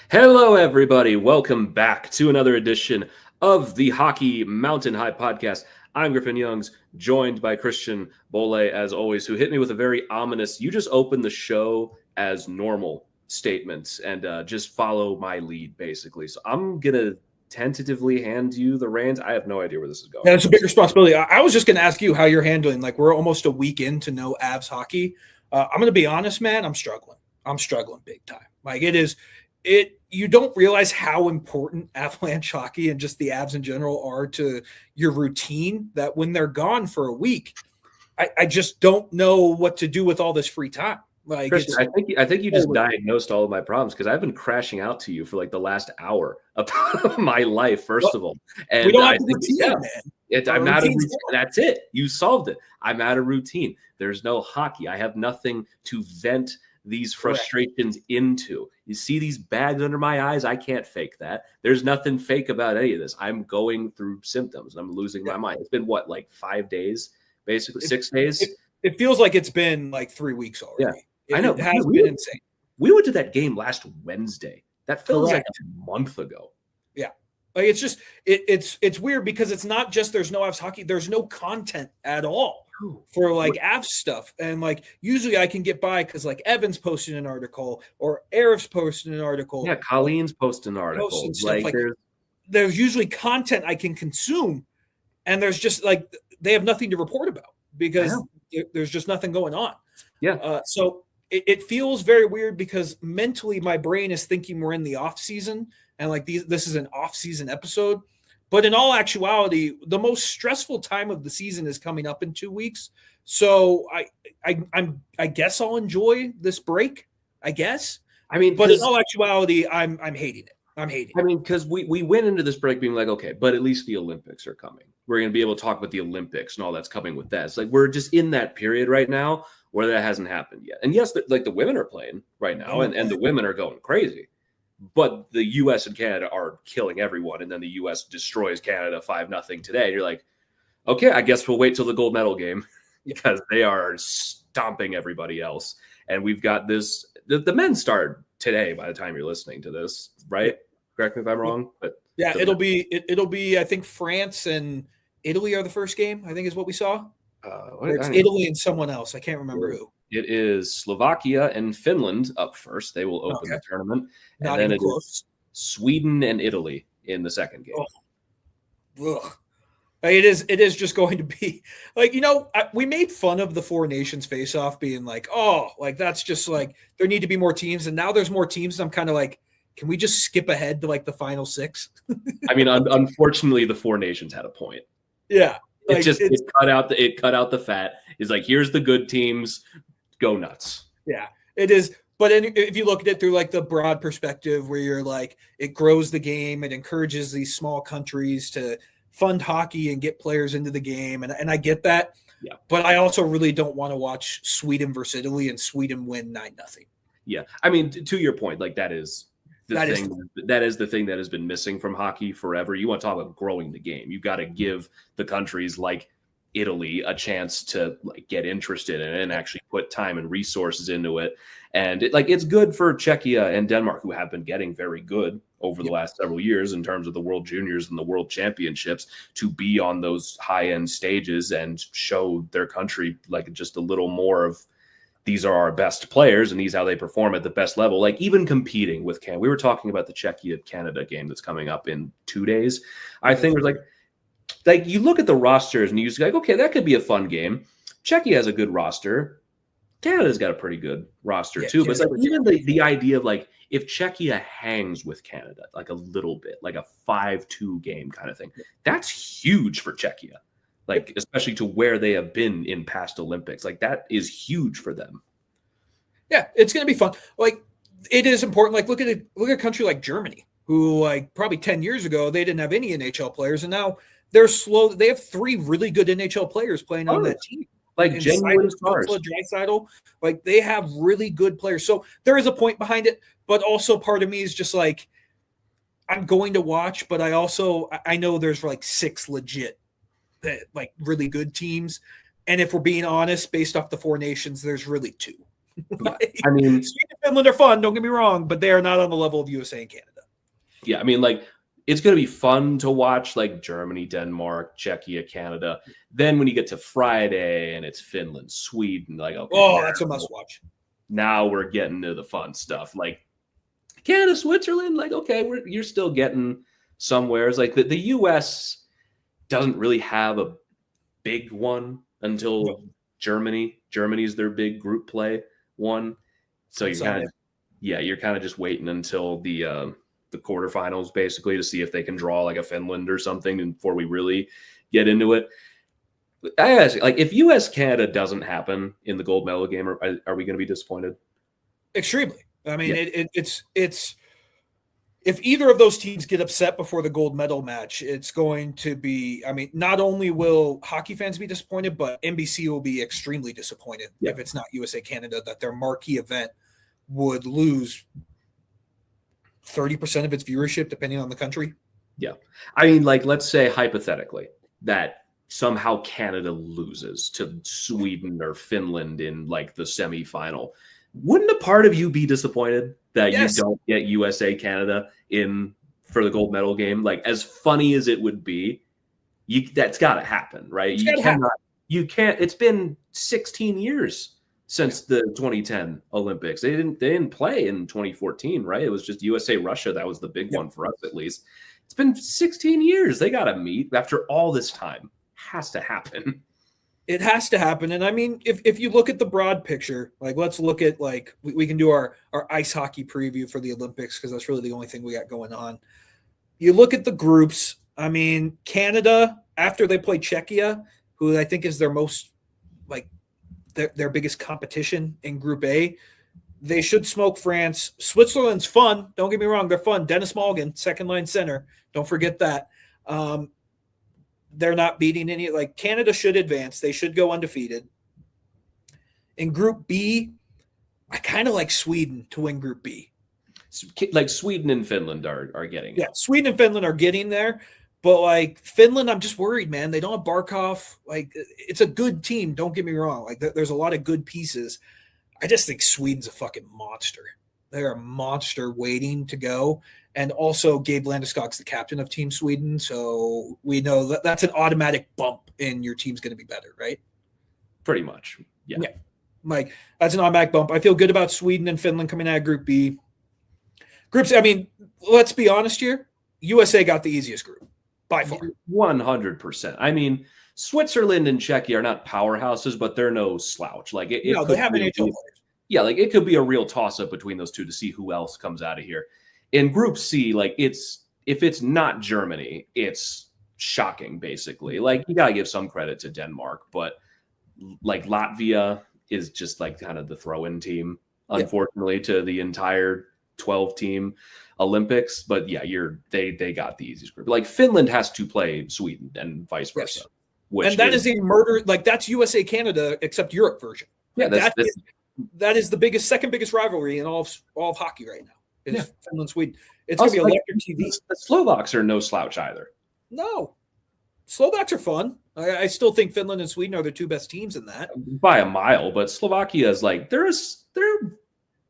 Hello, everybody. Welcome back to another edition of the Hockey Mountain High podcast. I'm Griffin Youngs, joined by Christian Bole, as always, who hit me with a very ominous, you just open the show as normal statements and just follow my lead, basically. So I'm going to tentatively hand you the reins. I have no idea where this is going. Yeah, it's a big responsibility. I was just going to ask you how you're handling. Like, we're almost a week into no Avs hockey. I'm going to be honest, man. I'm struggling. I'm struggling big time. Like, you don't realize how important Avalanche hockey and just the Avs in general are to your routine, that when they're gone for a week, I just don't know what to do with all this free time. Like, Christian, I think you just diagnosed all of my problems, because I've been crashing out to you for like the last hour of my life, first of all. And we don't have a routine, man. I'm out of routine. That's it. You solved it. I'm out of routine. There's no hockey. I have nothing to vent these frustrations into. You see these bags under my eyes? I can't fake that. There's nothing fake about any of this. I'm going through symptoms. I'm losing my mind. It's been what, like 5 days, basically 6 days? It feels like it's been like 3 weeks already. Yeah, I know. It has been insane. We went to that game last Wednesday. That feels like a month ago. Yeah. Like, it's just it's weird because it's not just there's no Avs hockey, there's no content at all for like Avs stuff. And like usually I can get by because like Evan's posting an article or Eric's posting an article. Yeah, Colleen's posting an article. Like there's usually content I can consume, and there's just like they have nothing to report about because there's just nothing going on. Yeah. So it feels very weird because mentally my brain is thinking we're in the off season and like this is an off season episode. But in all actuality, the most stressful time of the season is coming up in 2 weeks. So I guess I'll enjoy this break, I guess. I mean, but in all actuality, I'm hating it. I mean, because we went into this break being like, okay, but at least the Olympics are coming. We're going to be able to talk about the Olympics and all that's coming with that. It's like we're just in that period right now where that hasn't happened yet. And yes, like the women are playing right now, and the women are going crazy. But the U.S. and Canada are killing everyone, and then the U.S. destroys Canada 5-0 today. And you're like, okay, I guess we'll wait till the gold medal game because they are stomping everybody else. And we've got this. The men start today. By the time you're listening to this, right? Correct me if I'm wrong, but yeah, it'll be. I think France and Italy are the first game. I think is what we saw. It's Italy and someone else. I can't remember who. It is Slovakia and Finland up first. They will open the tournament. And then it is Sweden and Italy in the second game. Ugh. It is just going to be like, we made fun of the Four Nations face-off being like, oh, like that's just like there need to be more teams. And now there's more teams. And I'm kind of like, can we just skip ahead to like the final 6? I mean, unfortunately, the Four Nations had a point. Yeah. Like, it cut out the fat. It's like, here's the good teams. Go nuts. Yeah, it is. But if you look at it through like the broad perspective where you're like, it grows the game, it encourages these small countries to fund hockey and get players into the game. And I get that. Yeah. But I also really don't want to watch Sweden versus Italy and Sweden win 9-0. Yeah. I mean, to your point, like that is the thing that has been missing from hockey forever. You want to talk about growing the game. You've got to give the countries like Italy a chance to like get interested in it and actually put time and resources into it. And it's good for Czechia and Denmark, who have been getting very good over the last several years in terms of the World Juniors and the World Championships, to be on those high-end stages and show their country like just a little more of, these are our best players and these are how they perform at the best level. Like even competing with Canada. We were talking about the Czechia-Canada game that's coming up in 2 days. I think there's like you look at the rosters and you just like, okay, that could be a fun game. Czechia has a good roster. Canada's got a pretty good roster too. But it's like even the idea of like if Czechia hangs with Canada like a little bit, like a 5-2 game kind of thing, that's huge for Czechia. Like especially to where they have been in past Olympics. Like that is huge for them. Yeah, it's going to be fun. Like it is important. Like look at a country like Germany, who like probably 10 years ago they didn't have any NHL players, and now they're slow. They have 3 really good NHL players playing on that team. Like genuine stars. Draisaitl, like they have really good players. So there is a point behind it, but also part of me is just like, I'm going to watch, but I know there's like 6 legit, like really good teams. And if we're being honest, based off the Four Nations, there's really 2. Like, I mean, Sweden and Finland are fun, don't get me wrong, but they are not on the level of USA and Canada. Yeah, I mean, like, it's going to be fun to watch, like, Germany, Denmark, Czechia, Canada. Then when you get to Friday and it's Finland, Sweden, like, okay, That's a must watch. Now we're getting to the fun stuff. Like, Canada, Switzerland, like, okay, you're still getting somewheres. Like, the U.S. doesn't really have a big one until Germany. Germany's their big group play one. So you're kind of just waiting until the quarterfinals, basically, to see if they can draw like a Finland or something before we really get into it. I ask, like, if U.S. Canada doesn't happen in the gold medal game, are we going to be disappointed? Extremely. I mean, it's if either of those teams get upset before the gold medal match, it's going to be. I mean, not only will hockey fans be disappointed, but NBC will be extremely disappointed if it's not USA Canada, that their marquee event would lose 30% of its viewership, depending on the country. Yeah. I mean, like, let's say hypothetically that somehow Canada loses to Sweden or Finland in like the semifinal. Wouldn't a part of you be disappointed that you don't get USA Canada in for the gold medal game? Like, as funny as it would be, that's got to happen, right? You can't. It's been 16 years since the 2010 Olympics. They didn't play in 2014, right? It was just USA Russia. That was the big one for us, at least. It's been 16 years. They got to meet after all this time. Has to happen. It has to happen. And I mean, if you look at the broad picture, like, let's look at, like, we can do our ice hockey preview for the Olympics, because that's really the only thing we got going on. You look at the groups. I mean, Canada, after they play Czechia, who I think is their most, like, their biggest competition in Group A, they should smoke France. Switzerland's fun. Don't get me wrong. They're fun. Dennis Malgin, second line center. Don't forget that. They're not beating any. Like, Canada should advance. They should go undefeated. In Group B, I kind of like Sweden to win Group B. Like, Sweden and Finland are getting it. Yeah, Sweden and Finland are getting there. But, like, Finland, I'm just worried, man. They don't have Barkov. Like, it's a good team. Don't get me wrong. Like, there's a lot of good pieces. I just think Sweden's a fucking monster. They're a monster waiting to go. And also, Gabe Landeskog's the captain of Team Sweden. So we know that that's an automatic bump in your team's going to be better, right? Pretty much. Yeah. Like, that's an automatic bump. I feel good about Sweden and Finland coming out of Group B. Groups, I mean, let's be honest here. USA got the easiest group. By far. 100%. I mean, Switzerland and Czechia are not powerhouses, but they're no slouch. Like, they have NHL players. Yeah, like, it could be a real toss-up between those two to see who else comes out of here. In Group C, like, if it's not Germany, it's shocking, basically. Like, you got to give some credit to Denmark, but, like, Latvia is just, like, kind of the throw-in team, unfortunately, to the entire 12-team Olympics. But yeah, they got the easiest group. Like, Finland has to play Sweden and vice versa. And that is a murder. Like, that's USA Canada except Europe version. Yeah, that is the second biggest rivalry in all of hockey right now. Is Finland Sweden. It's gonna be electric TV. The Slovaks are no slouch either. No, Slovaks are fun. I still think Finland and Sweden are the two best teams in that by a mile. But Slovakia is like they're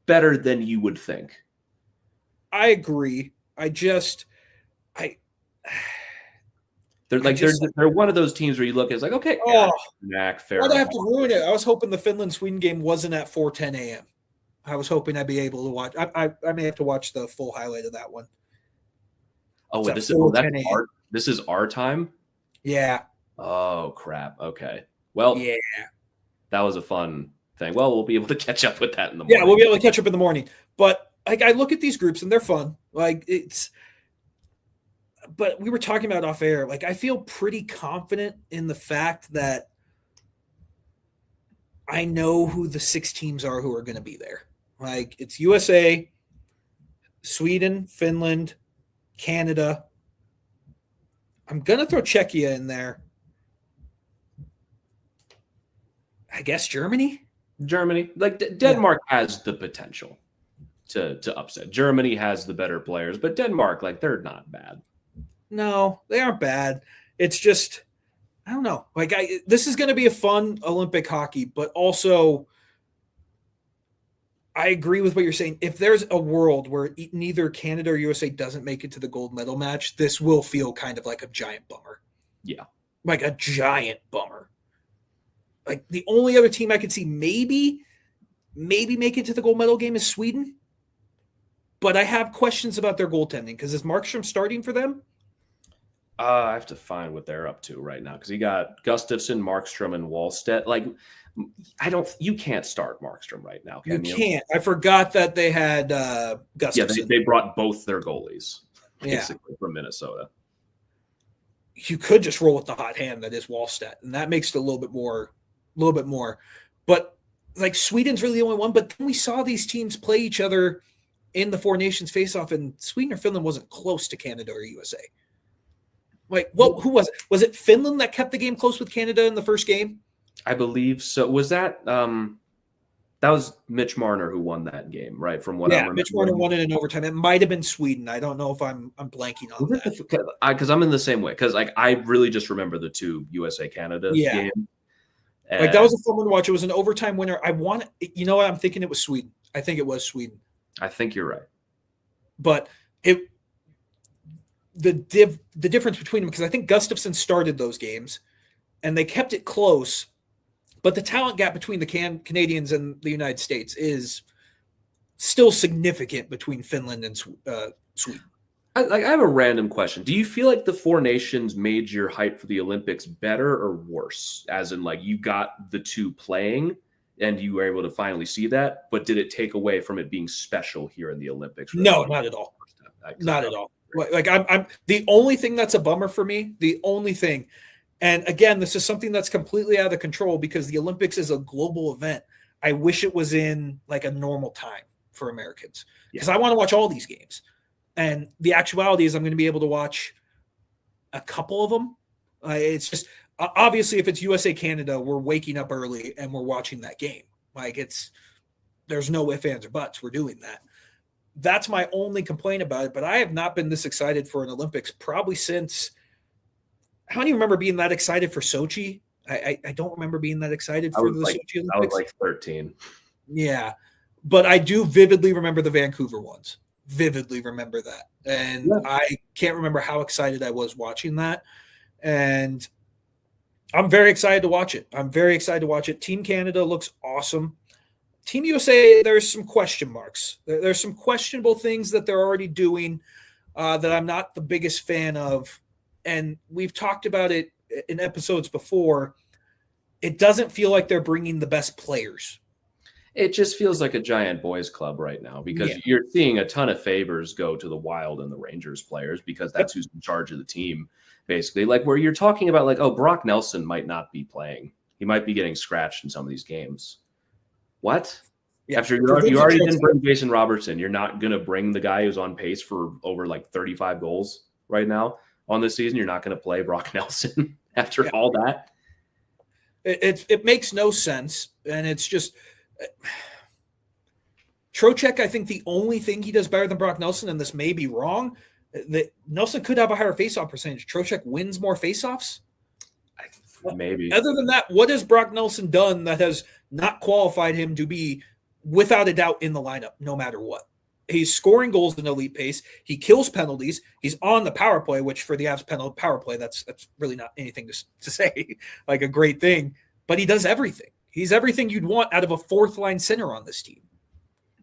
better than you would think. I agree. They're one of those teams where you look, it's like, okay, fair. Why'd I have to ruin it? I was hoping the Finland Sweden game wasn't at 4:10 a.m. I was hoping I'd be able to watch. I may have to watch the full highlight of that one. Oh, wait, this is our time? Yeah. Oh, crap. Okay. Well, yeah. That was a fun thing. Well, we'll be able to catch up with that in the morning. Yeah, we'll be able to catch up in the morning. But, like, I look at these groups and they're fun. Like, but we were talking about off air. Like, I feel pretty confident in the fact that I know who the 6 teams are who are going to be there. Like, it's USA, Sweden, Finland, Canada. I'm going to throw Czechia in there. I guess Germany. Like, Denmark has the potential to upset. Germany has the better players, but Denmark, like, they're not bad. No, they aren't bad. It's just, I don't know. Like, this is going to be a fun Olympic hockey, but also I agree with what you're saying. If there's a world where neither Canada or USA doesn't make it to the gold medal match, this will feel kind of like a giant bummer. Yeah. Like a giant bummer. Like the only other team I could see maybe make it to the gold medal game is Sweden. But I have questions about their goaltending because is Markstrom starting for them? I have to find what they're up to right now because you got Gustafsson, Markstrom, and Wallstedt. Like, you can't start Markstrom right now, can you? You can't. I forgot that they had Gustafsson. Yeah, they brought both their goalies basically from Minnesota. You could just roll with the hot hand that is Wallstedt, and that makes it a little bit more. But like Sweden's really the only one. But then we saw these teams play each other in the Four Nations face-off, and Sweden or Finland wasn't close to Canada or USA. Like, who was it? Was it Finland that kept the game close with Canada in the first game? I believe so. Was that that was Mitch Marner who won that game, right? From what I remember. Mitch Marner won it in overtime. It might have been Sweden. I don't know if I'm blanking on that. Because I'm in the same way. Because like I really just remember the two USA Canada game. Like that was a fun one to watch. It was an overtime winner. You know what? I'm thinking it was Sweden. I think it was Sweden. I think you're right. But the difference between them, because I think Gustafsson started those games and they kept it close, but the talent gap between the Canadians and the United States is still significant between Finland and Sweden. I have a random question. Do you feel like the Four Nations made your hype for the Olympics better or worse? As in, like, you got the two playing and you were able to finally see that, but did it take away from it being special here in the Olympics? No, not at all. Not at all. Like I'm the only thing that's a bummer for me, the only thing. And again, this is something that's completely out of control because the Olympics is a global event. I wish it was in like a normal time for Americans because I want to watch all these games. And the actuality is I'm going to be able to watch a couple of them. It's just obviously if it's USA Canada, we're waking up early and we're watching that game. Like there's no ifs, ands, or buts. We're doing that. That's my only complaint about it. But I have not been this excited for an Olympics probably since I don't even remember being that excited for Sochi. I don't remember being that excited for the Sochi Olympics. I was like 13. Yeah. But I do vividly remember the Vancouver ones. Vividly remember that. And I can't remember how excited I was watching that. And I'm very excited to watch it. Team Canada looks awesome. Team USA, there's some question marks. There's some questionable things that they're already doing that I'm not the biggest fan of. And we've talked about it in episodes before. It doesn't feel like they're bringing the best players. It just feels like a giant boys club right now because you're seeing a ton of favors go to the Wild and the Rangers players because that's who's in charge of the team, basically. Like where you're talking about like, oh, Brock Nelson might not be playing. He might be getting scratched in some of these games. What? Yeah. After you already didn't bring Jason Robertson, you're not going to bring the guy who's on pace for over like 35 goals right now on this season. You're not going to play Brock Nelson after all that. It makes no sense. And it's just Trocheck, I think the only thing he does better than Brock Nelson, and this may be wrong, that Nelson could have a higher faceoff percentage. Trocheck wins more faceoffs. Maybe. Other than that, what has Brock Nelson done that has not qualified him to be without a doubt in the lineup, no matter what? He's scoring goals at an elite pace. He kills penalties. He's on the power play, which for the Avs power play, that's really not anything to say, like a great thing. But he does everything. He's everything you'd want out of a fourth line center on this team.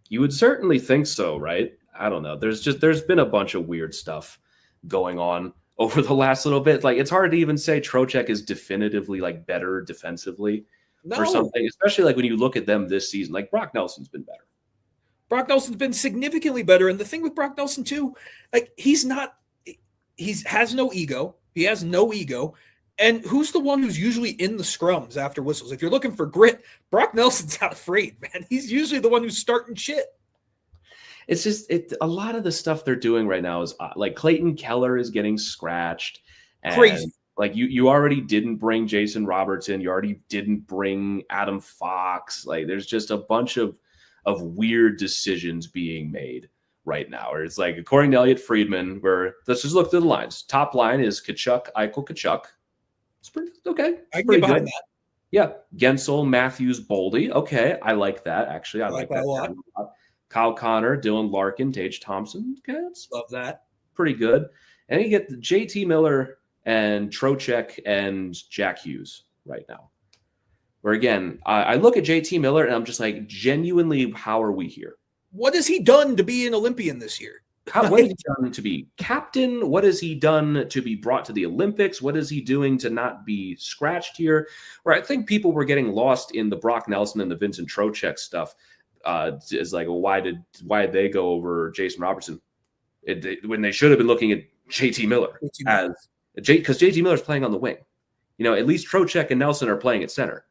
You would certainly think so, right? I don't know. There's been a bunch of weird stuff going on over the last little bit. Like it's hard to even say Trocheck is definitively like better defensively or something, especially like when you look at them this season. Like Brock Nelson's been better. Brock Nelson's been significantly better. And the thing with Brock Nelson too, like he has no ego. He has no ego. And who's the one who's usually in the scrums after whistles? If you're looking for grit, Brock Nelson's not afraid, man. He's usually the one who's starting shit. It's just a lot of the stuff they're doing right now is like Clayton Keller is getting scratched. And crazy. Like you already didn't bring Jason Robertson. You already didn't bring Adam Fox. Like there's just a bunch of weird decisions being made right now. Or it's like, according to Elliot Friedman, where let's just look through the lines. Top line is Tkachuk, Eichel, Tkachuk. It's pretty okay. I can get behind that. Yeah, Gensel, Matthews, Boldy. Okay, I like that. Actually, I like that a lot. Kyle Connor, Dylan Larkin, Tage Thompson. Okay, that's love that. Pretty good. And you get JT Miller and Trocheck and Jack Hughes right now. Where again, I look at JT Miller and I'm just like, genuinely, how are we here? What has he done to be an Olympian this year? What has he done to be captain? What has he done to be brought to the Olympics? What is he doing to not be scratched here? Where I think people were getting lost in the Brock Nelson and the Vincent Trocheck stuff. Is like, well, why did they go over Jason Robertson when they should have been looking at JT Miller because JT Miller's playing on the wing. At least Trocheck and Nelson are playing at center.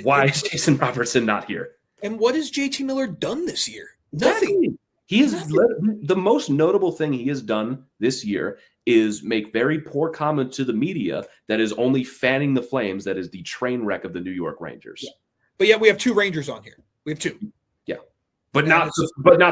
Why is Jason Robertson not here? And what has JT Miller done this year? Nothing. He is the most notable thing he has done this year is make very poor comment to the media that is only fanning the flames. That is the train wreck of the New York Rangers. Yeah. But yet we have 2 Rangers on here. We have 2. Yeah. But not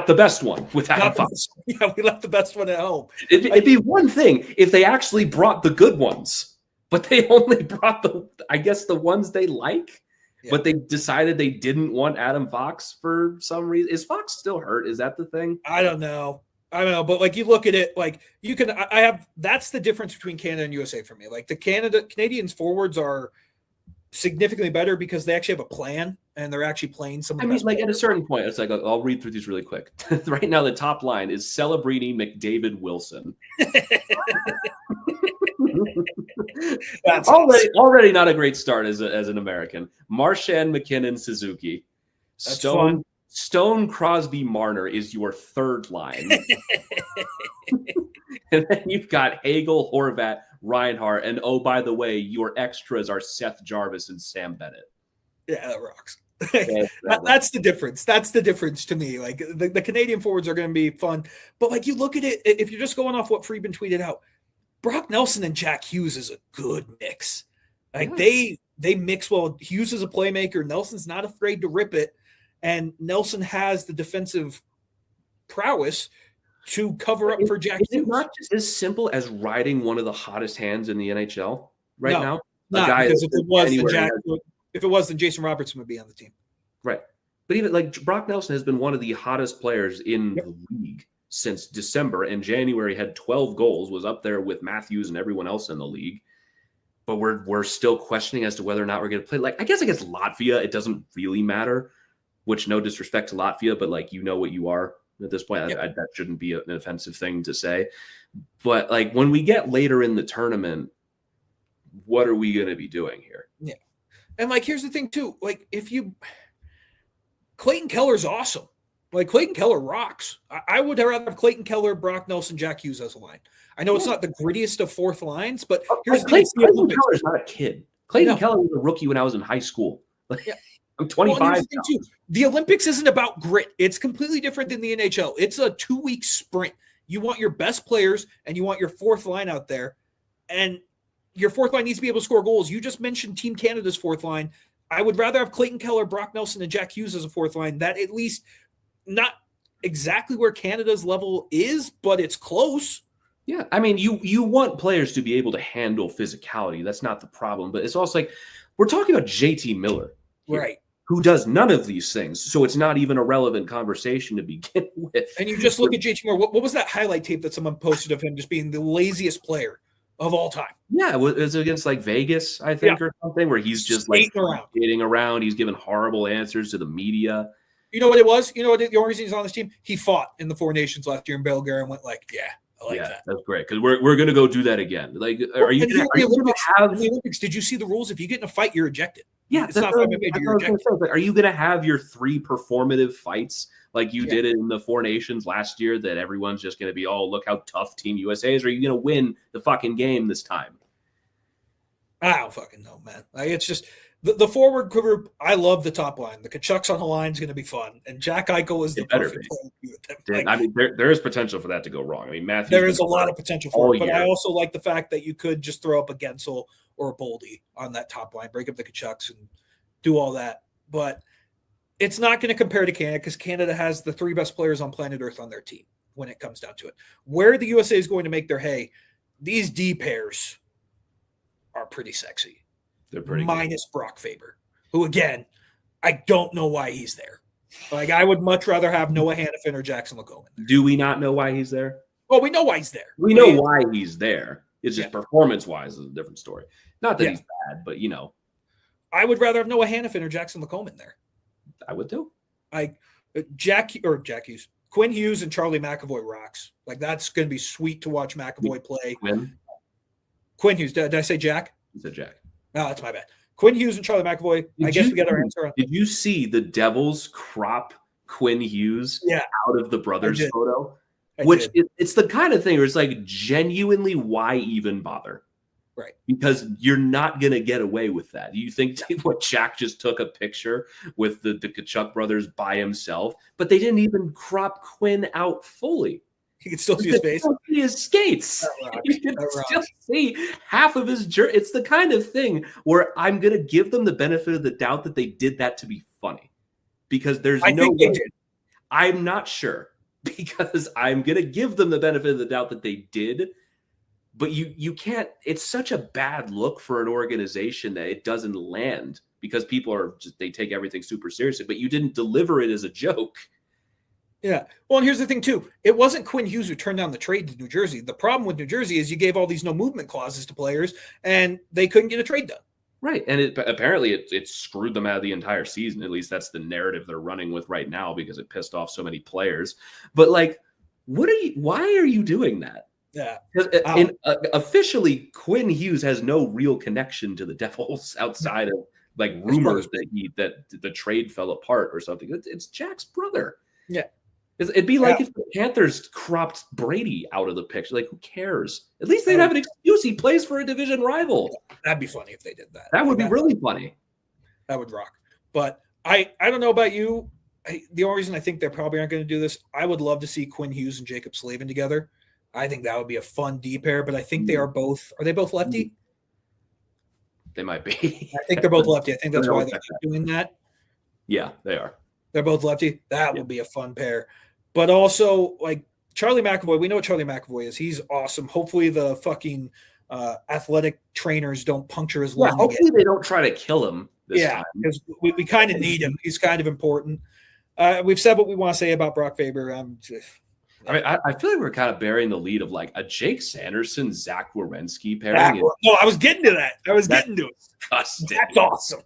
the best one with Adam Fox. Yeah, we left the best one at home. It'd be one thing if they actually brought the good ones, but they only brought the ones they like. Yeah. But they decided they didn't want Adam Fox for some reason. Is Fox still hurt? Is that the thing? I don't know. But you look at it, that's the difference between Canada and USA for me. Like the Canadians forwards are significantly better because they actually have a plan and they're actually playing some of the best at a certain point, it's like, I'll read through these really quick. Right now, the top line is Celebrini, McDavid, Wilson. That's already not a great start as an American. Marchand, MacKinnon, Suzuki. Stone, Crosby, Marner is your third line. And then you've got Hagel, Horvat, Reinhart, and oh, by the way, your extras are Seth Jarvis and Sam Bennett. Yeah, that rocks. That's the difference. That's the difference to me. Like the Canadian forwards are going to be fun, but you look at it, if you're just going off what Friedman tweeted out, Brock Nelson and Jack Hughes is a good mix. They mix well. Hughes is a playmaker. Nelson's not afraid to rip it, and Nelson has the defensive prowess to cover up for Jack Hughes. Is it not just as simple as riding one of the hottest hands in the NHL now? Because if it was, then Jason Robertson would be on the team. Right. But even Brock Nelson has been one of the hottest players in the league since December, and January had 12 goals, was up there with Matthews and everyone else in the league. But we're still questioning as to whether or not we're going to play. I guess against Latvia, it doesn't really matter, which no disrespect to Latvia, but what you are at this point. That shouldn't be an offensive thing to say. But when we get later in the tournament, what are we going to be doing here? Yeah. And here's the thing too, Clayton Keller's awesome. Clayton Keller rocks. I would rather have Clayton Keller, Brock Nelson, Jack Hughes as a line. I know it's not the grittiest of fourth lines, but here's Clayton Keller's not a kid. Clayton Keller was a rookie when I was in high school. I'm 25. The Olympics isn't about grit. It's completely different than the NHL. It's a 2-week sprint. You want your best players and you want your fourth line out there. And your fourth line needs to be able to score goals. You just mentioned Team Canada's fourth line. I would rather have Clayton Keller, Brock Nelson, and Jack Hughes as a fourth line. That at least not exactly where Canada's level is, but it's close. Yeah, you want players to be able to handle physicality. That's not the problem. But it's also we're talking about JT Miller, right? Who does none of these things. So it's not even a relevant conversation to begin with. And you just look at JT Miller. What was that highlight tape that someone posted of him just being the laziest player of all time? Yeah, it was against Vegas, I think, or something, where he's just skating around. He's giving horrible answers to the media. You know what it was? You know what the only reason he's on this team? He fought in the Four Nations last year in Belgrade and went I like that. That's great because we're going to go do that again. Are you going to have the Olympics? Did you see the rules? If you get in a fight, you're ejected. Yeah, it's not you're ejected. Are you going to have your 3 performative fights like you did in the Four Nations last year that everyone's just going to be, oh, look how tough Team USA is? Or are you going to win the fucking game this time? I don't fucking know, man. It's just the forward group. I love the top line. The Kachucks on the line is going to be fun, and Jack Eichel is the perfect player with them. There is potential for that to go wrong. Matthews. There is a lot of potential for it, but I also like the fact that you could just throw up a Gensel or a Boldy on that top line, break up the Kachucks, and do all that. But it's not going to compare to Canada because Canada has the 3 best players on planet Earth on their team when it comes down to it. Where the USA is going to make their hay, these D pairs are pretty sexy. They're pretty minus good. Brock Faber, who again, I don't know why he's there. Like I would much rather have Noah Hannafin or Jackson LaCombe. Do we not know why he's there? Well, we know why he's there. We know why he's there. It's just performance-wise is a different story. Not that he's bad, but I would rather have Noah Hannafin or Jackson LaCombe in there. I would too. Jack Hughes, Quinn Hughes, and Charlie McAvoy rocks. Like that's going to be sweet to watch McAvoy play. Quinn Hughes. Did I say Jack? You said Jack. No, that's my bad. Quinn Hughes and Charlie McAvoy. I guess we got our answer on. Did you see the Devils crop Quinn Hughes out of the brothers photo? It's the kind of thing where it's like genuinely, why even bother? Right. Because you're not going to get away with that. You think what Jack just took a picture with the Tkachuk brothers by himself, but they didn't even crop Quinn out fully. You can still see his face. Still see his skates. You can still see half of his jersey. It's the kind of thing where I'm going to give them the benefit of the doubt that they did that to be funny. Because there's no way. I'm not sure. Because I'm going to give them the benefit of the doubt that they did. But you can't. It's such a bad look for an organization that it doesn't land because people are just, they take everything super seriously. But you didn't deliver it as a joke. Yeah. Well, and here's the thing, too. It wasn't Quinn Hughes who turned down the trade to New Jersey. The problem with New Jersey is you gave all these no movement clauses to players, and they couldn't get a trade done. Right. And apparently it screwed them out of the entire season. At least that's the narrative they're running with right now because it pissed off so many players. But, like, why are you doing that? Yeah. Officially, Quinn Hughes has no real connection to the Devils outside of, like, rumors that the trade fell apart or something. It's Jack's brother. Yeah. It'd be like if the Panthers cropped Brady out of the picture. Like, who cares? At least they'd have an excuse. He plays for a division rival. That'd be funny if they did that. That would be really funny. That would rock. But I don't know about you. The only reason I think they probably aren't going to do this, I would love to see Quinn Hughes and Jacob Slavin together. I think that would be a fun D pair, but I think they are they both lefty? They might be. I think they're both lefty. I think that's why they're doing that. Yeah, they are. They're both lefty. That would be a fun pair. But also, like, Charlie McAvoy, we know what Charlie McAvoy is. He's awesome. Hopefully the fucking athletic trainers don't puncture his lung. Hopefully they don't try to kill him this time. Because we kind of need him. He's kind of important. We've said what we want to say about Brock Faber. I feel like we're kind of burying the lead of, like, a Jake Sanderson, Zach Werenski pairing. No, I was getting to that. Getting to it. Disgusting. That's awesome.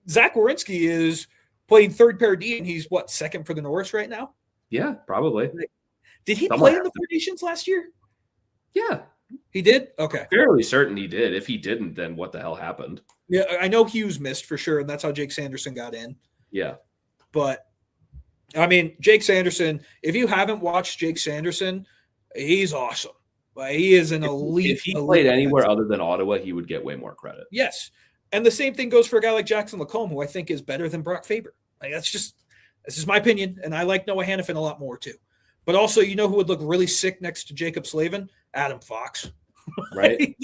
Zach Werenski is playing third pair D, and he's second for the Norris right now? Yeah, probably. Did he play in the Four Nations last year? Yeah. He did? Okay. Fairly certain he did. If he didn't, then what the hell happened? Yeah, I know Hughes missed for sure, and that's how Jake Sanderson got in. Yeah. But, I mean, Jake Sanderson, if you haven't watched Jake Sanderson, he's awesome. Like, he is an elite. If he played anywhere other than Ottawa, he would get way more credit. Yes. And the same thing goes for a guy like Jackson LaCombe, who I think is better than Brock Faber. Like, this is my opinion, and I like Noah Hannafin a lot more too. But also, you know who would look really sick next to Jacob Slavin? Adam Fox. Right.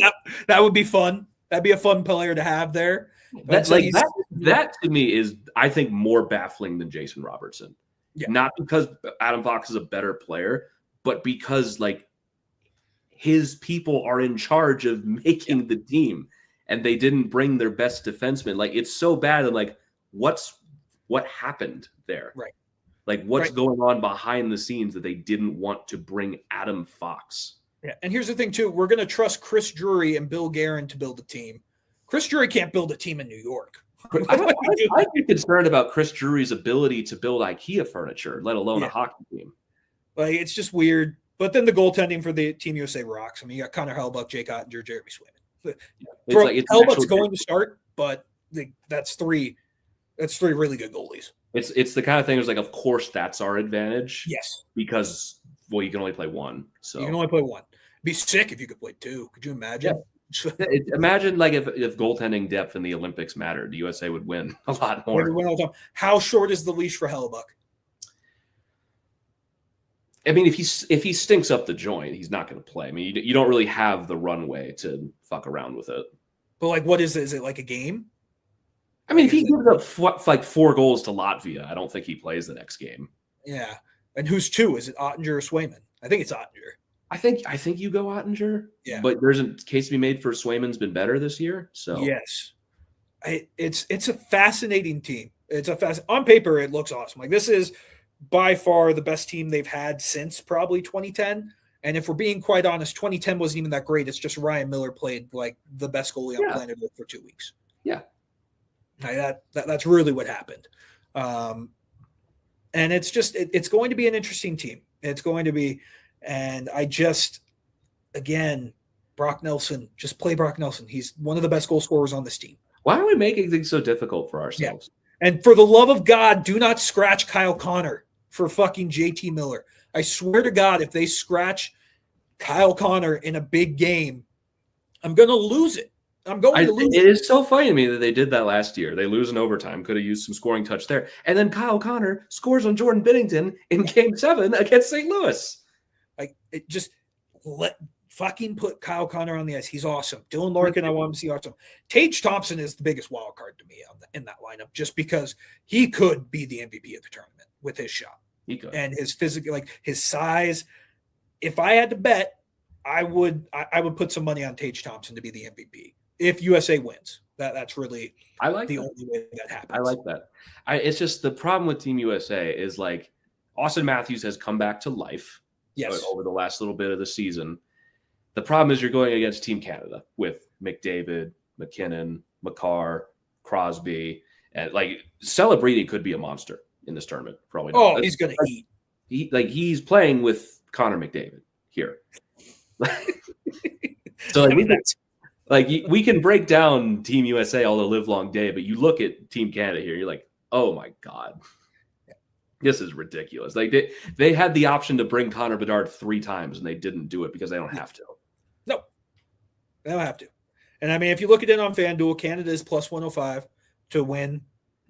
that would be fun. That'd be a fun player to have there. That to me is, I think, more baffling than Jason Robertson. Yeah. Not because Adam Fox is a better player, but because, like, his people are in charge of making the team. And they didn't bring their best defenseman. Like, it's so bad. And, like, what happened there? Right. Like, what's going on behind the scenes that they didn't want to bring Adam Fox? Yeah. And here's the thing, too. We're going to trust Chris Drury and Bill Guerin to build a team. Chris Drury can't build a team in New York. I'd be concerned about Chris Drury's ability to build IKEA furniture, let alone a hockey team. Like, it's just weird. But then the goaltending for the Team USA rocks. I mean, you got Connor Hellebuyck, Jake Ottinger, Jeremy Swayman. Hellebuyck's going to start, but that's three really good goalies. It's the kind of thing that's like, of course, that's our advantage. Yes, because you can only play one. So you can only play one. It'd be sick if you could play two. Could you imagine? Yeah. Imagine, like, if goaltending depth in the Olympics mattered, the USA would win a lot more. Win all the time. How short is the leash for Hellebuyck? I mean, if he stinks up the joint, he's not going to play. I mean, you don't really have the runway to fuck around with it. But, like, what is it? Is it like a game? I mean, if he gives up like 4 goals to Latvia, I don't think he plays the next game. Yeah. And who's two? Is it Ottinger or Swayman? I think it's Ottinger. I think you go Ottinger. Yeah. But there's a case to be made for Swayman's been better this year. So yes, it's a fascinating team. On paper it looks awesome. Like this is by far the best team they've had since probably 2010. And if we're being quite honest, 2010 wasn't even that great. It's just Ryan Miller played like the best goalie on planet Earth for 2 weeks. Yeah, like that's really what happened. And it's just it's going to be an interesting team. It's going to be, and again, Brock Nelson, just play Brock Nelson. He's one of the best goal scorers on this team. Why are we making things so difficult for ourselves? Yeah. And for the love of God, do not scratch Kyle Connor for fucking JT Miller. I swear to God, if they scratch Kyle Connor in a big game, I'm going to lose it. It is so funny to me that they did that last year. They lose in overtime. Could have used some scoring touch there. And then Kyle Connor scores on Jordan Binnington in Game 7 against St. Louis. Like, it just fucking put Kyle Connor on the ice. He's awesome. Dylan Larkin, I want him to see awesome. Tage Thompson is the biggest wild card to me in that lineup, just because he could be the MVP of the tournament with his shot. He could. And his physical, like his size. If I had to bet, I would put some money on Tage Thompson to be the MVP if USA wins. That's really the only way that happens. I like that. It's just the problem with Team USA is like Austin Matthews has come back to life over the last little bit of the season. The problem is you're going against Team Canada with McDavid, MacKinnon, Makar, Crosby, and like Celebrity could be a monster in this tournament. Probably. Oh, he's going to eat. He's playing with Connor McDavid here. So we can break down Team USA all the live long day, but you look at Team Canada here, you're like, oh my God, this is ridiculous. Like they had the option to bring Connor Bedard 3 times and they didn't do it because they don't have to. No, they don't have to. And I mean, if you look at it on FanDuel, Canada is plus 105 to win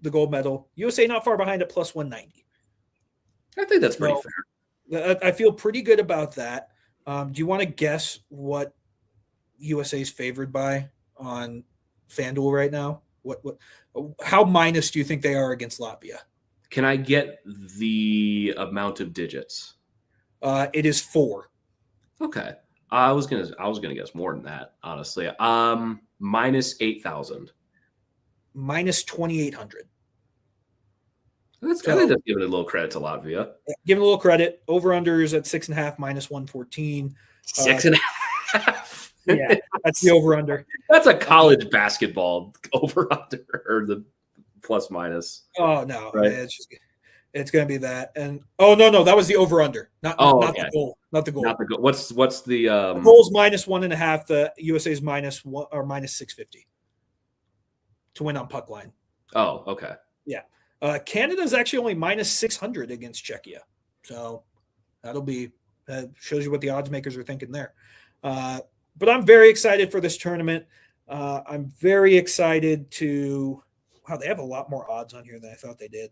the gold medal. USA not far behind at plus 190. I think that's pretty fair. I feel pretty good about that. Do you want to guess what USA is favored by on FanDuel right now? How minus do you think they are against Latvia? Can I get the amount of digits? It is 4. Okay. I was gonna guess more than that, honestly. Minus 8,000. Minus 2,800. I think that's giving a little credit to Latvia. Give it a little credit. Over-unders at 6.5, minus 114. 6.5. Yeah, that's the over-under. That's a college basketball over-under, or the plus-minus. Oh, no. Right? It's going to be that. And no, that was the over-under. Not the goal. Not the goal. Not the goal. What's the the goal's minus 1.5. The USA's minus 1 or minus 650 to win on puck line. Oh, okay. Yeah. Canada's actually only minus 600 against Czechia. So that shows you what the odds makers are thinking there. But I'm very excited for this tournament. I'm very excited wow, they have a lot more odds on here than I thought they did.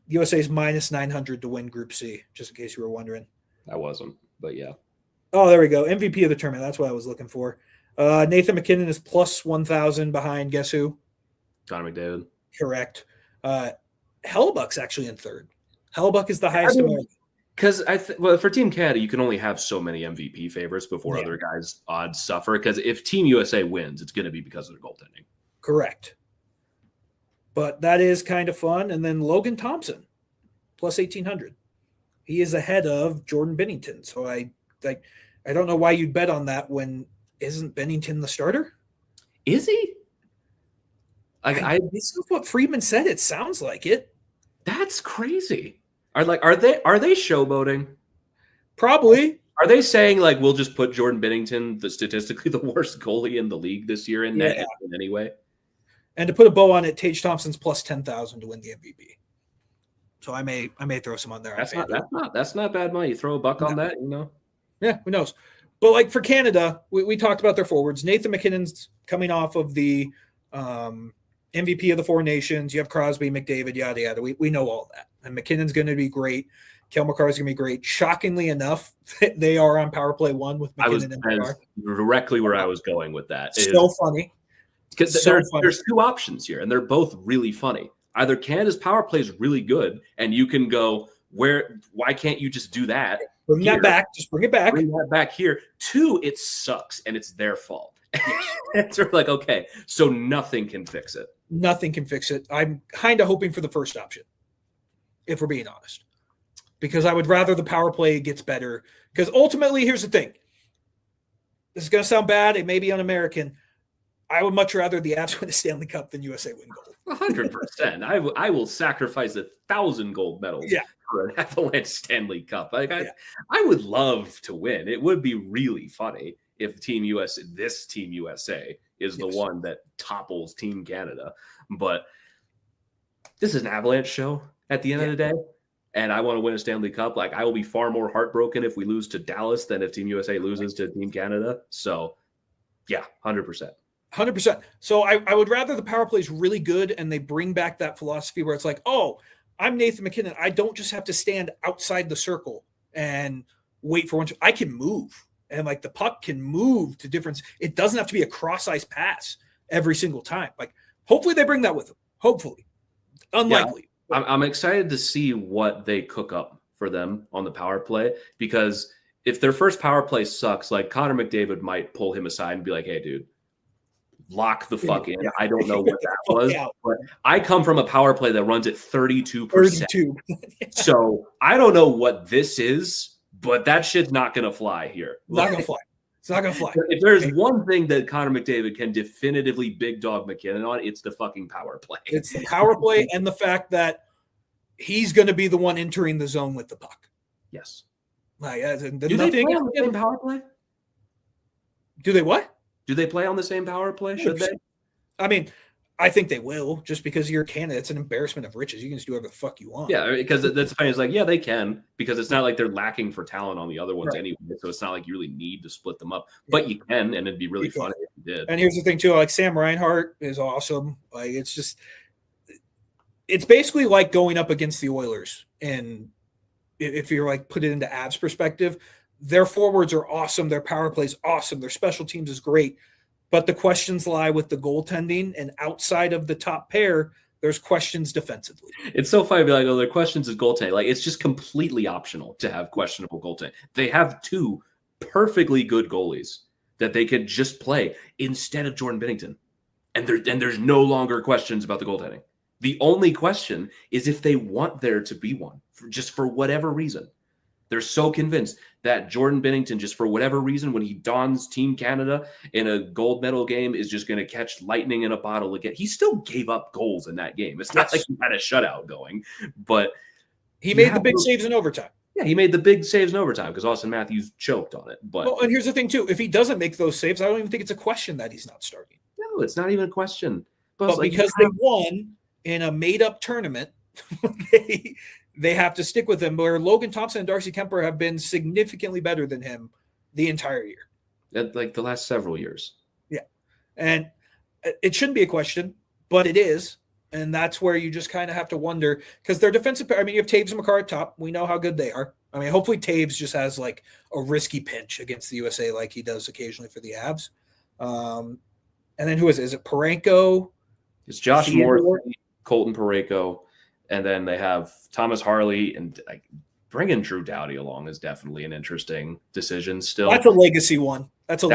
USA's minus 900 to win Group C, just in case you were wondering. I wasn't, but yeah. Oh, there we go. MVP of the tournament. That's what I was looking for. Nathan MacKinnon is plus 1,000 behind. Guess who? Connor McDavid. Correct. Hellebuck's actually in 3rd. Hellebuck is the highest American. Because for Team Canada, you can only have so many MVP favorites before other guys' odds suffer. Because if Team USA wins, it's going to be because of their goaltending. Correct. But that is kind of fun. And then Logan Thompson, plus 1,800. He is ahead of Jordan Binnington. So I don't know why you'd bet on that when isn't Binnington the starter? Is he? This is what Friedman said. It sounds like it. That's crazy. Are they showboating? Probably. Are they saying like we'll just put Jordan Binnington, the statistically the worst goalie in the league this year, in net in any way? And to put a bow on it, Tage Thompson's plus 10,000 to win the MVP. So I may throw some on there. That's not bad money. You throw a buck on that, you know. Yeah, who knows? But like for Canada, we talked about their forwards. Nathan MacKinnon's coming off of the MVP of the 4 nations. You have Crosby, McDavid, yada yada. We know all that. And McKinnon's going to be great. Makar is going to be great. Shockingly enough, they are on power play 1 with MacKinnon and Makar. Directly where I was going with that. So funny. Because there's 2 options here, and they're both really funny. Either Canada's power play is really good, and you can go, Why can't you just do that? Bring that back. Just bring it back. Bring that back here. 2, it sucks and it's their fault. It's sort of like, okay, so nothing can fix it. Nothing can fix it. I'm kind of hoping for the first option, if we're being honest, because I would rather the power play gets better. Because ultimately, here's the thing. This is going to sound bad. It may be un-American. I would much rather the Avs win a Stanley Cup than USA win gold. 100%. I will sacrifice 1,000 gold medals for an Avalanche Stanley Cup. I would love to win. It would be really funny if this Team USA is the one that topples Team Canada. But this is an Avalanche show at the end of the day, and I want to win a Stanley Cup. Like, I will be far more heartbroken if we lose to Dallas than if Team USA loses to Team Canada. So, 100%. 100%. So I would rather the power play is really good and they bring back that philosophy where it's like, oh, I'm Nathan MacKinnon. I don't just have to stand outside the circle and wait for one. I can move. And like the puck can move to different. It doesn't have to be a cross-ice pass every single time. Like, hopefully they bring that with them. Hopefully. Unlikely. Yeah, I'm excited to see what they cook up for them on the power play, because if their first power play sucks, like Connor McDavid might pull him aside and be like, hey, dude, lock the fuck in. I don't know what that was, but I come from a power play that runs at 32%. 32. So I don't know what this is, but that shit's not going to fly here. Not going to fly. It's not going to fly. If there's one thing that Connor McDavid can definitively big dog MacKinnon on, it's the fucking power play. It's the power play and the fact that he's going to be the one entering the zone with the puck. Yes. Like, do they play on the same power play? Do they what? Do they play on the same power play? Should they? I mean, I think they will, just because you're Canada. It's an embarrassment of riches. You can just do whatever the fuck you want. Yeah, because that's the thing. It's like, yeah, they can, because it's not like they're lacking for talent on the other ones anyway. So it's not like you really need to split them up. But you can, and it'd be really funny if you did. And here's the thing, too. Like, Sam Reinhart is awesome. Like, it's basically like going up against the Oilers. And if you're like, put it into Avs perspective, their forwards are awesome. Their power play is awesome. Their special teams is great. But the questions lie with the goaltending, and outside of the top pair, there's questions defensively. It's so funny to be like, oh, their questions is goaltending. Like, it's just completely optional to have questionable goaltending. They have 2 perfectly good goalies that they could just play instead of Jordan Binnington. And there's no longer questions about the goaltending. The only question is if they want there to be one, for whatever reason. They're so convinced that Jordan Binnington, just for whatever reason, when he dons Team Canada in a gold medal game, is just going to catch lightning in a bottle again. He still gave up goals in that game. It's not like he had a shutout going, but he made the big saves in overtime. Yeah, he made the big saves in overtime because Austin Matthews choked on it. But and here's the thing, too. If he doesn't make those saves, I don't even think it's a question that he's not starting. No, it's not even a question. But because they won in a made-up tournament, they have to stick with him, where Logan Thompson and Darcy Kemper have been significantly better than him the entire year. Like the last several years. Yeah. And it shouldn't be a question, but it is. And that's where you just kind of have to wonder, because their defensive pair, I mean, you have Toews and Makar at top. We know how good they are. I mean, hopefully Toews just has like a risky pinch against the USA like he does occasionally for the Avs. And then who is it? Is it Parenko? It's Josh Moore, Colton Parayko. And then they have Thomas Harley, and bringing Drew Doughty along is definitely an interesting decision still. That's a legacy one. That's a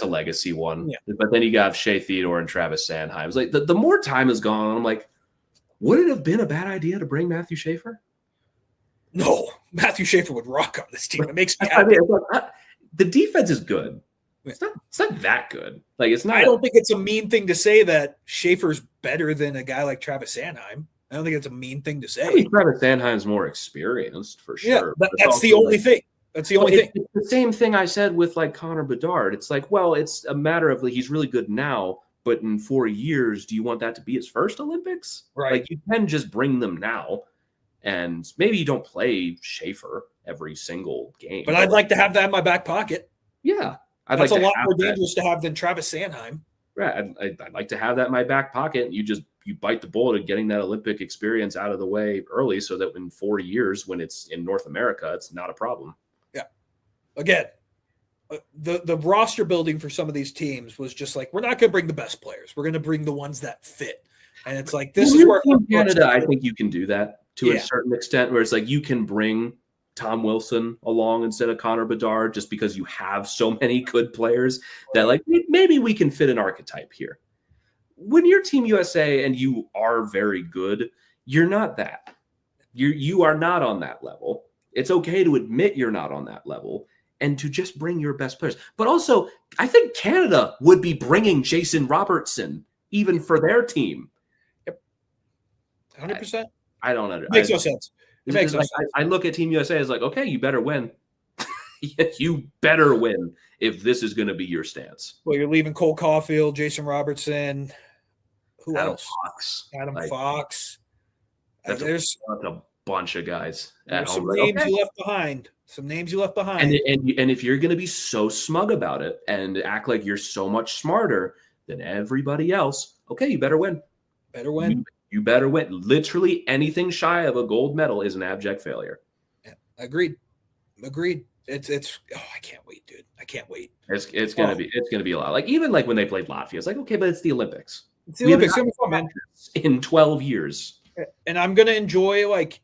legacy one. Yeah. But then you got Shea Theodore and Travis Sanheim. It's like the more time has gone on, I'm like, would it have been a bad idea to bring Matthew Schaefer? No, Matthew Schaefer would rock on this team. It makes me happy. The defense is good. It's not that good. Like, it's not. I don't think it's a mean thing to say that Schaefer's better than a guy like Travis Sanheim. I don't think it's a mean thing to say. I mean, Travis Sanheim's more experienced for sure. Yeah, that's the only thing. That's the only thing. It's the same thing I said with like Connor Bedard. It's like, well, it's a matter of like, he's really good now, but in 4 years, do you want that to be his first Olympics? Right. Like, you can just bring them now, and maybe you don't play Schaefer every single game. But I'd like to have that in my back pocket. Yeah. That's a lot more dangerous to have than Travis Sanheim. Right. I'd like to have that in my back pocket. You bite the bullet of getting that Olympic experience out of the way early, so that in 4 years, when it's in North America, it's not a problem. Yeah. Again, the roster building for some of these teams was just like, we're not going to bring the best players. We're going to bring the ones that fit. And it's like, this is where in Canada, I think you can do that. to a certain extent, where it's like you can bring Tom Wilson along instead of Connor Bedard just because you have so many good players that like maybe we can fit an archetype here. When you're Team USA and you are very good, you're not that. You are not on that level. It's okay to admit you're not on that level and to just bring your best players. But also, I think Canada would be bringing Jason Robertson even for their team. Yep. 100%. I don't understand. Makes no sense. It makes no sense. I look at Team USA as like, okay, you better win. You better win if this is going to be your stance. Well, you're leaving Cole Caulfield, Jason Robertson. Who Adam else? Fox. Adam Fox. There's a bunch of guys. Some names you left behind. Some names you left behind. And if you're going to be so smug about it and act like you're so much smarter than everybody else, okay, you better win. Better win. You better win. Literally anything shy of a gold medal is an abject failure. Yeah, agreed. It's I can't wait, dude. I can't wait. It's gonna be a lot. Like even like when they played Latvia, it's like, okay, but it's the Olympics. It's the Olympics. It's gonna be fun, man. In 12 years. And I'm gonna enjoy, like,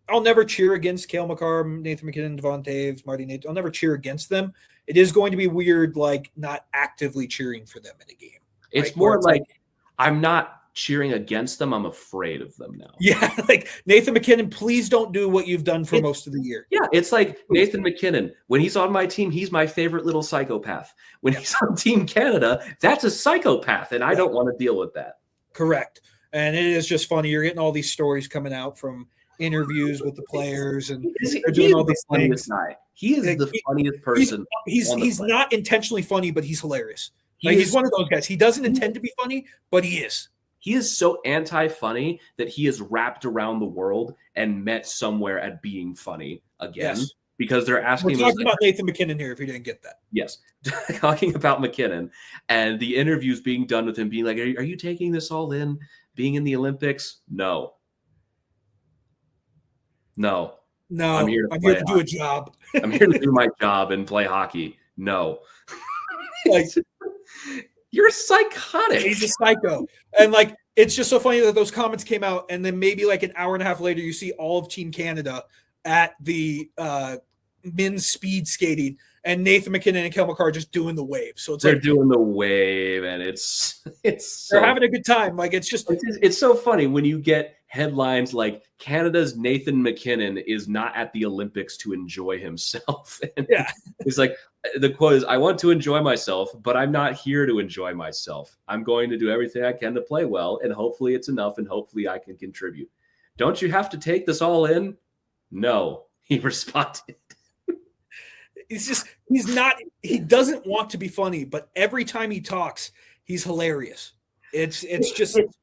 I'll never cheer against Cale Makar, Nathan MacKinnon, Devon Toews, Marty Nate. I'll never cheer against them. It is going to be weird, like, not actively cheering for them in a game. It's right? More like I'm not cheering against them. I'm afraid of them now. Yeah, like Nathan MacKinnon, please don't do what you've done for most of the year. Yeah, it's like Nathan MacKinnon. When he's on my team, he's my favorite little psychopath. When he's on Team Canada, that's a psychopath, and I don't want to deal with that. Correct. And it is just funny. You're getting all these stories coming out from interviews with the players, and they're doing all these things. He is the funniest person. He's not intentionally funny, but he's hilarious. He's one of those guys. He doesn't intend to be funny, but he is. He is so anti-funny that he is wrapped around the world and met somewhere at being funny again. Yes. Because they're asking. We're talking about Nathan MacKinnon here, if you didn't get that. Yes. Talking about MacKinnon and the interviews being done with him being like, are you taking this all in? Being in the Olympics? No. I'm here to do a job. I'm here to do my job and play hockey. No. Like, you're psychotic. He's a psycho. And like, it's just so funny that those comments came out, and then maybe like an hour and a half later, you see all of Team Canada at the men's speed skating, and Nathan MacKinnon and Cale Makar just doing the wave. So it's they're doing the wave, and they're having a good time. Like it's so funny when you get headlines like Canada's Nathan MacKinnon is not at the Olympics to enjoy himself. And yeah, it's like the quote is, "I want to enjoy myself, but I'm not here to enjoy myself. I'm going to do everything I can to play well, and hopefully it's enough, and hopefully I can contribute. Don't you have to take this all in?" No, he responded. He doesn't want to be funny, but every time he talks, he's hilarious. It's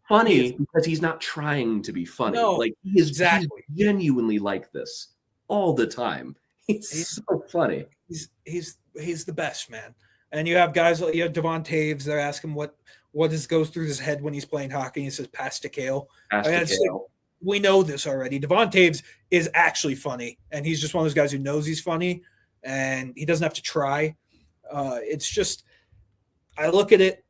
funny because he's not trying to be funny. No, like he's genuinely like this all the time. He's so funny. He's the best, man. And you have guys like Devon Toews. They're asking what goes through his head when he's playing hockey. And he says, "Pass to Cale." We know this already. Devon Toews is actually funny, and he's just one of those guys who knows he's funny, and he doesn't have to try. It's just, I look at it,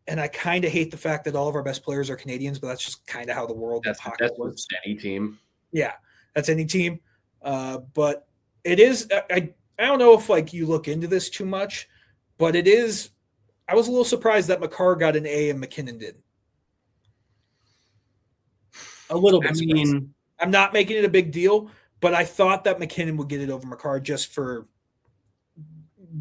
and I kind of hate the fact that all of our best players are Canadians, but that's just kind of how the world of hockey works. That's any team. Yeah, that's any team. But it is. I don't know if like you look into this too much, but it is. I was a little surprised that Makar got an A and MacKinnon didn't. A little bit. I'm not making it a big deal, but I thought that MacKinnon would get it over Makar just for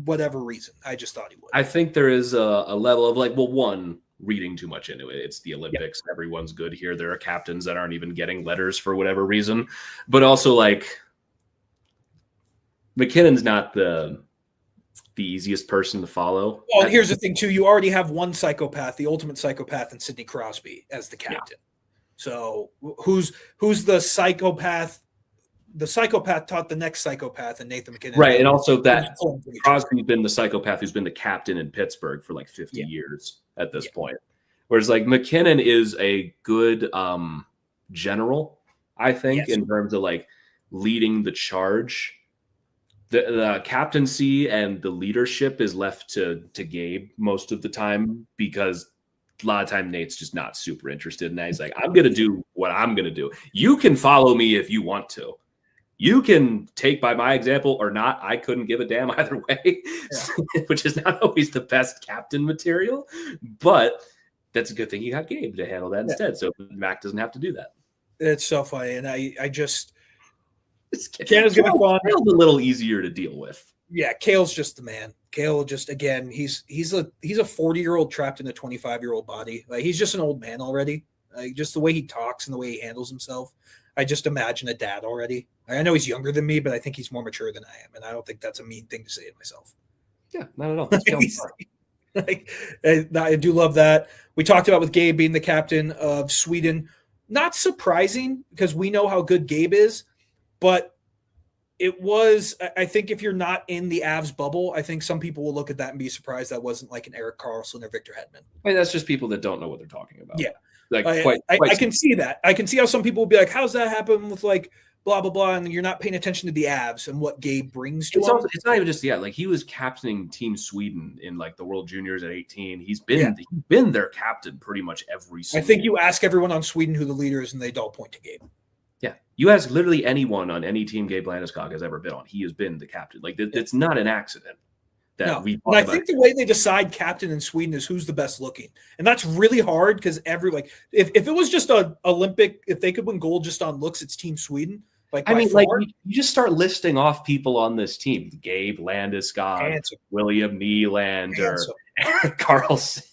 whatever reason. I just thought he would. I think there is a level of like, well, one, reading too much into it. It's the Olympics. Yep. Everyone's good here. There are captains that aren't even getting letters for whatever reason. But also like MacKinnon's not the easiest person to follow. Well, and here's the thing too. You already have one psychopath, the ultimate psychopath in Sidney Crosby as the captain. Yeah. So who's the psychopath? The psychopath taught the next psychopath, and Nathan MacKinnon. Right, and also that Crosby's been the psychopath who's been the captain in Pittsburgh for like 50 years at this point. Whereas like MacKinnon is a good general, I think, in terms of like leading the charge. The captaincy and the leadership is left to Gabe most of the time because a lot of time Nate's just not super interested in that. He's like, I'm going to do what I'm going to do. You can follow me if you want to. You can take by my example or not. I couldn't give a damn either way, which is not always the best captain material, but that's a good thing you got Gabe to handle that instead. So Mac doesn't have to do that. It's so funny. And I just, Canada's going to be fun. Kale's a little easier to deal with. Yeah, Kale's just the man. Kale just, again, he's a 40-year-old trapped in a 25-year-old body. Like, he's just an old man already. Like, just the way he talks and the way he handles himself. I just imagine a dad already. I know he's younger than me, but I think he's more mature than I am, and I don't think that's a mean thing to say to myself. Yeah, not at all. I do love that. We talked about with Gabe being the captain of Sweden. Not surprising because we know how good Gabe is, but it was, I think if you're not in the Avs bubble, I think some people will look at that and be surprised that wasn't like an Erik Karlsson or Victor Hedman. I mean, that's just people that don't know what they're talking about. Yeah. Like I can see that. I can see how some people will be like, how's that happen with like blah, blah, blah, and you're not paying attention to the Avs and what Gabe brings to them. It's not even just, like he was captaining Team Sweden in like the World Juniors at 18. He's been their captain pretty much every season. I think you ask everyone on Sweden who the leader is and they'd all point to Gabe. Yeah. You ask literally anyone on any team Gabe Landeskog has ever been on. He has been the captain. Like it's not an accident. And I think the way they decide captain in Sweden is who's the best looking. And that's really hard because if it was just an Olympic, if they could win gold just on looks, it's Team Sweden. You just start listing off people on this team: Gabe Landeskog, William Nylander, Erik Karlsson.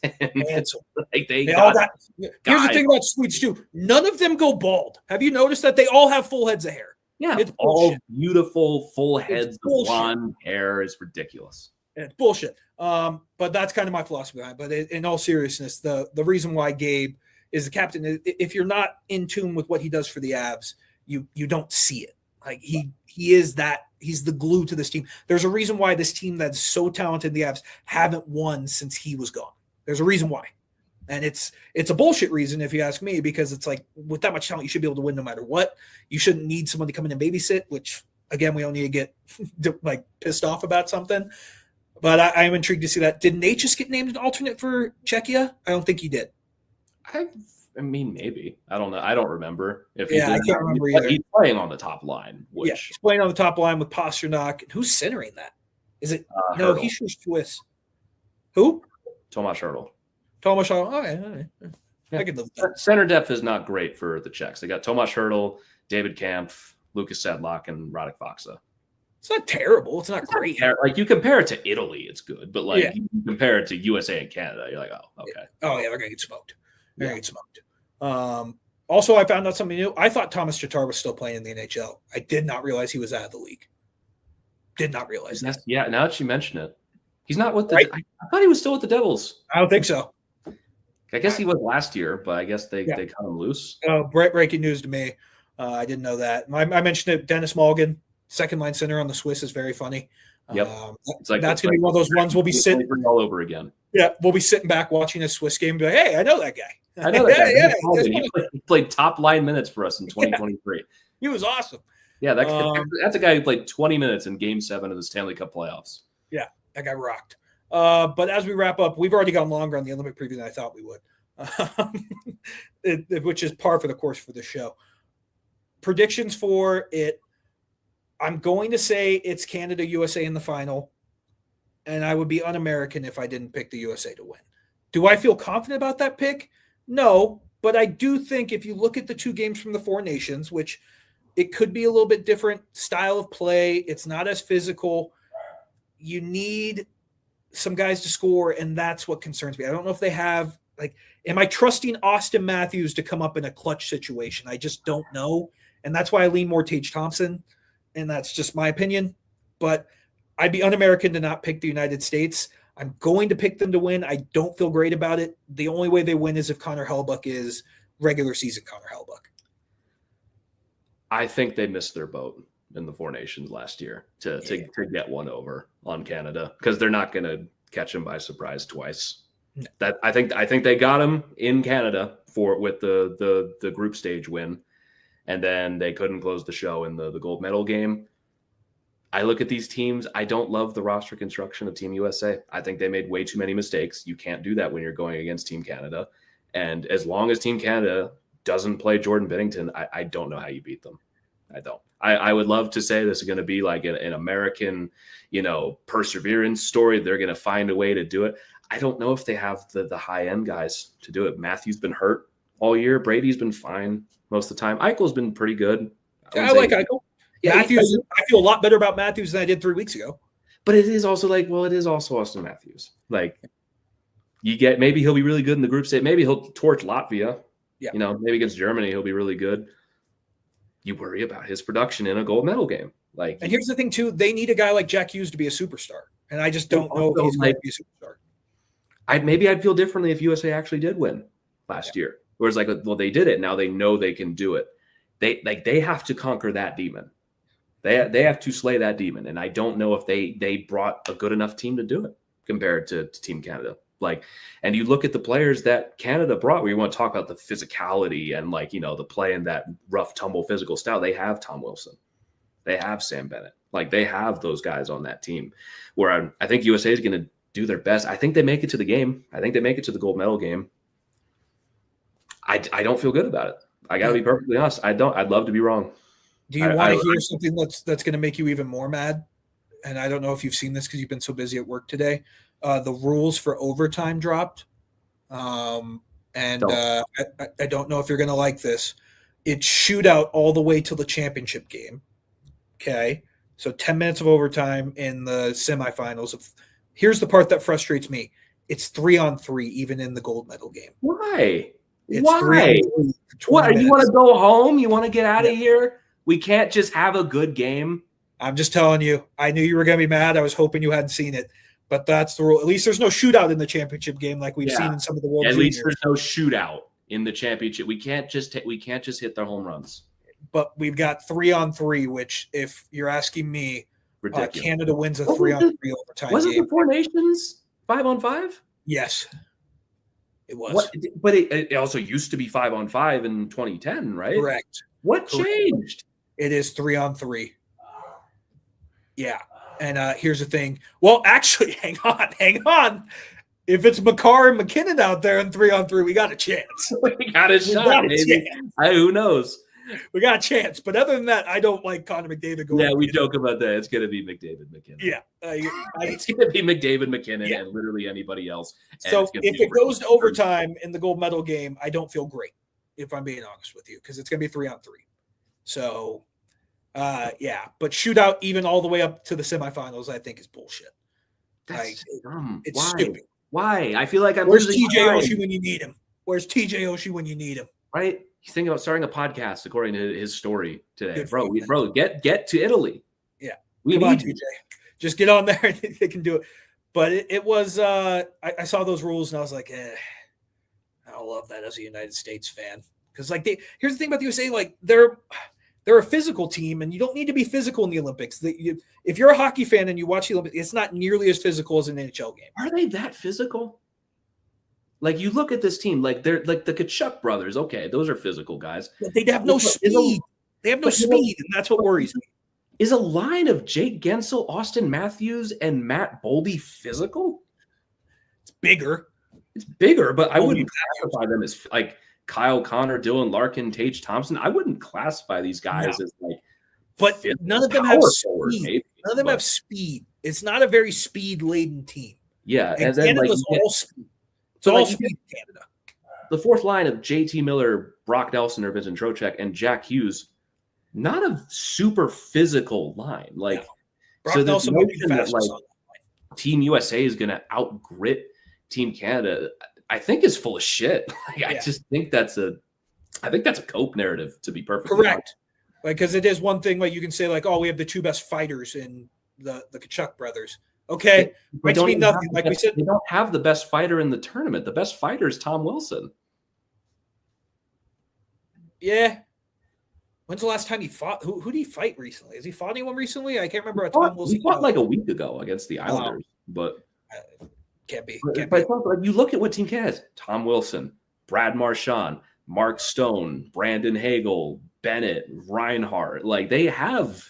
They all got. Here's the thing about Swedes too: none of them go bald. Have you noticed that they all have full heads of hair? Yeah, it's all beautiful, full heads of blonde hair. It's ridiculous. It's bullshit. But that's kind of my philosophy behind it. But in all seriousness, the reason why Gabe is the captain, if you're not in tune with what he does for the Avs, you don't see it. Like he is that. He's the glue to this team. There's a reason why this team that's so talented, the Avs, haven't won since he was gone. There's a reason why. And it's a bullshit reason if you ask me, because it's like with that much talent, you should be able to win no matter what. You shouldn't need someone to come in and babysit, which again, we don't need to get like pissed off about something. But I am intrigued to see that. Did Nate just get named an alternate for Czechia? I don't think he did. I mean, maybe. I don't know. I don't remember. I can't remember either. He's playing on the top line. He's playing on the top line with Pasternak. Who's centering that? Is it? No, he's Swiss. Who? Tomas Hertl. Tomas Hertl. Okay. Yeah. I could live with that. Center depth is not great for the Czechs. They got Tomas Hertl, David Kampf, Lucas Sedlak, and Radek Faksa. It's not terrible. It's not great. Like you compare it to Italy, it's good. But you compare it to USA and Canada, you're like, oh, okay. Oh, yeah, they're going to get smoked. They're going to get smoked. Also, I found out something new. I thought Thomas Tatar was still playing in the NHL. I did not realize he was out of the league. Did not realize that. Yeah, now that you mention it. He's not with the right. I thought he was still with the Devils. I don't think so. I guess he was last year, but I guess they cut him loose. Breaking news to me. I didn't know that. I mentioned it. Dennis Mulligan, second line center on the Swiss, is very funny. Yep. That's going to be one of those ones we'll be sitting all over again. Yeah, we'll be sitting back watching a Swiss game and be like, hey, I know that guy. I know that guy. He played top line minutes for us in 2023. Yeah, he was awesome. Yeah, that's a guy who played 20 minutes in Game 7 of the Stanley Cup playoffs. Yeah, that guy rocked. But as we wrap up, we've already gone longer on the Olympic preview than I thought we would, which is par for the course for the show. Predictions for it. I'm going to say it's Canada, USA in the final, and I would be un-American if I didn't pick the USA to win. Do I feel confident about that pick? No, but I do think if you look at the two games from the four nations, which it could be a little bit different style of play, it's not as physical. You need some guys to score, and that's what concerns me. I don't know if they have, am I trusting Austin Matthews to come up in a clutch situation? I just don't know, and that's why I lean more Tage Thompson. And that's just my opinion. But I'd be un-American to not pick the United States. I'm going to pick them to win. I don't feel great about it. The only way they win is if Connor Hellebuyck is regular season Connor Hellebuyck. I think they missed their boat in the Four Nations last year to get one over on Canada because they're not going to catch them by surprise twice. No. That I think they got them in Canada with the group stage win. And then they couldn't close the show in the gold medal game. I look at these teams. I don't love the roster construction of Team USA. I think they made way too many mistakes. You can't do that when you're going against Team Canada. And as long as Team Canada doesn't play Jordan Binnington, I don't know how you beat them. I don't. I would love to say this is going to be like an American, perseverance story. They're going to find a way to do it. I don't know if they have the high-end guys to do it. Matthew's been hurt all year. Brady's been fine most of the time. Eichel's been pretty good. I like Eichel. Yeah, Matthews. I feel a lot better about Matthews than I did 3 weeks ago. But it is also it is also Austin Matthews. Maybe he'll be really good in the group stage. Maybe he'll torch Latvia. Yeah. Maybe against Germany he'll be really good. You worry about his production in a gold medal game. And here's the thing too: they need a guy like Jack Hughes to be a superstar, and I just don't know if he's going to be a superstar. I'd feel differently if USA actually did win last year. Whereas they did it. Now they know they can do it. They have to conquer that demon. They have to slay that demon, and I don't know if they brought a good enough team to do it compared to Team Canada. And you look at the players that Canada brought, where you want to talk about the physicality and the play in that rough tumble physical style. They have Tom Wilson, they have Sam Bennett, they have those guys on that team. Where I think USA is going to do their best. I think they make it to the game. I think they make it to the gold medal game. I don't feel good about it. I got to be perfectly honest. I don't. I'd love to be wrong. Do you want to hear something that's going to make you even more mad? And I don't know if you've seen this because you've been so busy at work today. The rules for overtime dropped. I don't know if you're going to like this. It's shootout all the way till the championship game. Okay. So 10 minutes of overtime in the semifinals. Here's the part that frustrates me. It's 3-on-3, even in the gold medal game. Why? It's Why? What? You want to go home? You want to get out of here? We can't just have a good game. I'm just telling you. I knew you were going to be mad. I was hoping you hadn't seen it. But that's the rule. At least there's no shootout in the championship game like we've seen in some of the World Juniors. At least there's no shootout in the championship. We can't just hit their home runs. But we've got 3-on-3, which, if you're asking me, Canada wins a 3-on-3 overtime game. Wasn't the Four Nations 5-on-5? Yes, it was. But it also used to be 5-on-5 in 2010, right? Correct. What changed? It is 3-on-3. Yeah. And here's the thing. Well, actually, hang on. If it's Makar and MacKinnon out there in 3-on-3, we got a chance. We got a shot, maybe. Who knows? We got a chance. But other than that, I don't like Connor McDavid going. Yeah, we joke about that. It's going to be McDavid MacKinnon. Yeah. It's going to be McDavid MacKinnon and literally anybody else. So if it goes to overtime in the gold medal game, I don't feel great, if I'm being honest with you, because it's going to be 3-on-3. So, but shootout even all the way up to the semifinals, I think is bullshit. That's dumb. It's stupid. Why? I feel like I'm Where's TJ Oshie when you need him? Where's TJ Oshie when you need him? Right? He's thinking about starting a podcast, according to his story today. Bro, get to Italy. Yeah. We need TJ. Just get on there and they can do it. But it was I saw those rules and I was like, I don't love that as a United States fan. Because here's the thing about the USA, they're a physical team, and you don't need to be physical in the Olympics. If you're a hockey fan and you watch the Olympics, it's not nearly as physical as an NHL game. Are they that physical? You look at this team, they're like the Tkachuk brothers. Okay, those are physical guys. But they have no speed. They have no speed, and that's what worries me. Is a line of Jake Gensel, Austin Matthews, and Matt Boldy physical? It's bigger. But I wouldn't classify them as Kyle Connor, Dylan Larkin, Tage Thompson. I wouldn't classify these guys as But none of them have speed. None of them have speed. It's not a very speed-laden team. Yeah, and then Canada's all speed. It's all speed in Canada. The fourth line of JT Miller, Brock Nelson, or Vincent Trocheck, and Jack Hughes, not a super physical line. Brock Nelson might be fastest on that Team USA is going to outgrit Team Canada, I think is full of shit. I just think that's a cope narrative, to be perfectly correct. Because it is one thing you can say we have the two best fighters in the Tkachuk brothers. Okay, might mean nothing. We said, they don't have the best fighter in the tournament. The best fighter is Tom Wilson. Yeah. When's the last time he fought? Who did he fight recently? Has he fought anyone recently? I can't remember. Tom Wilson. He fought a week ago against the Islanders, but can't be. You look at what Team Canada has: Tom Wilson, Brad Marchand, Mark Stone, Brandon Hagel, Bennett, Reinhart. They have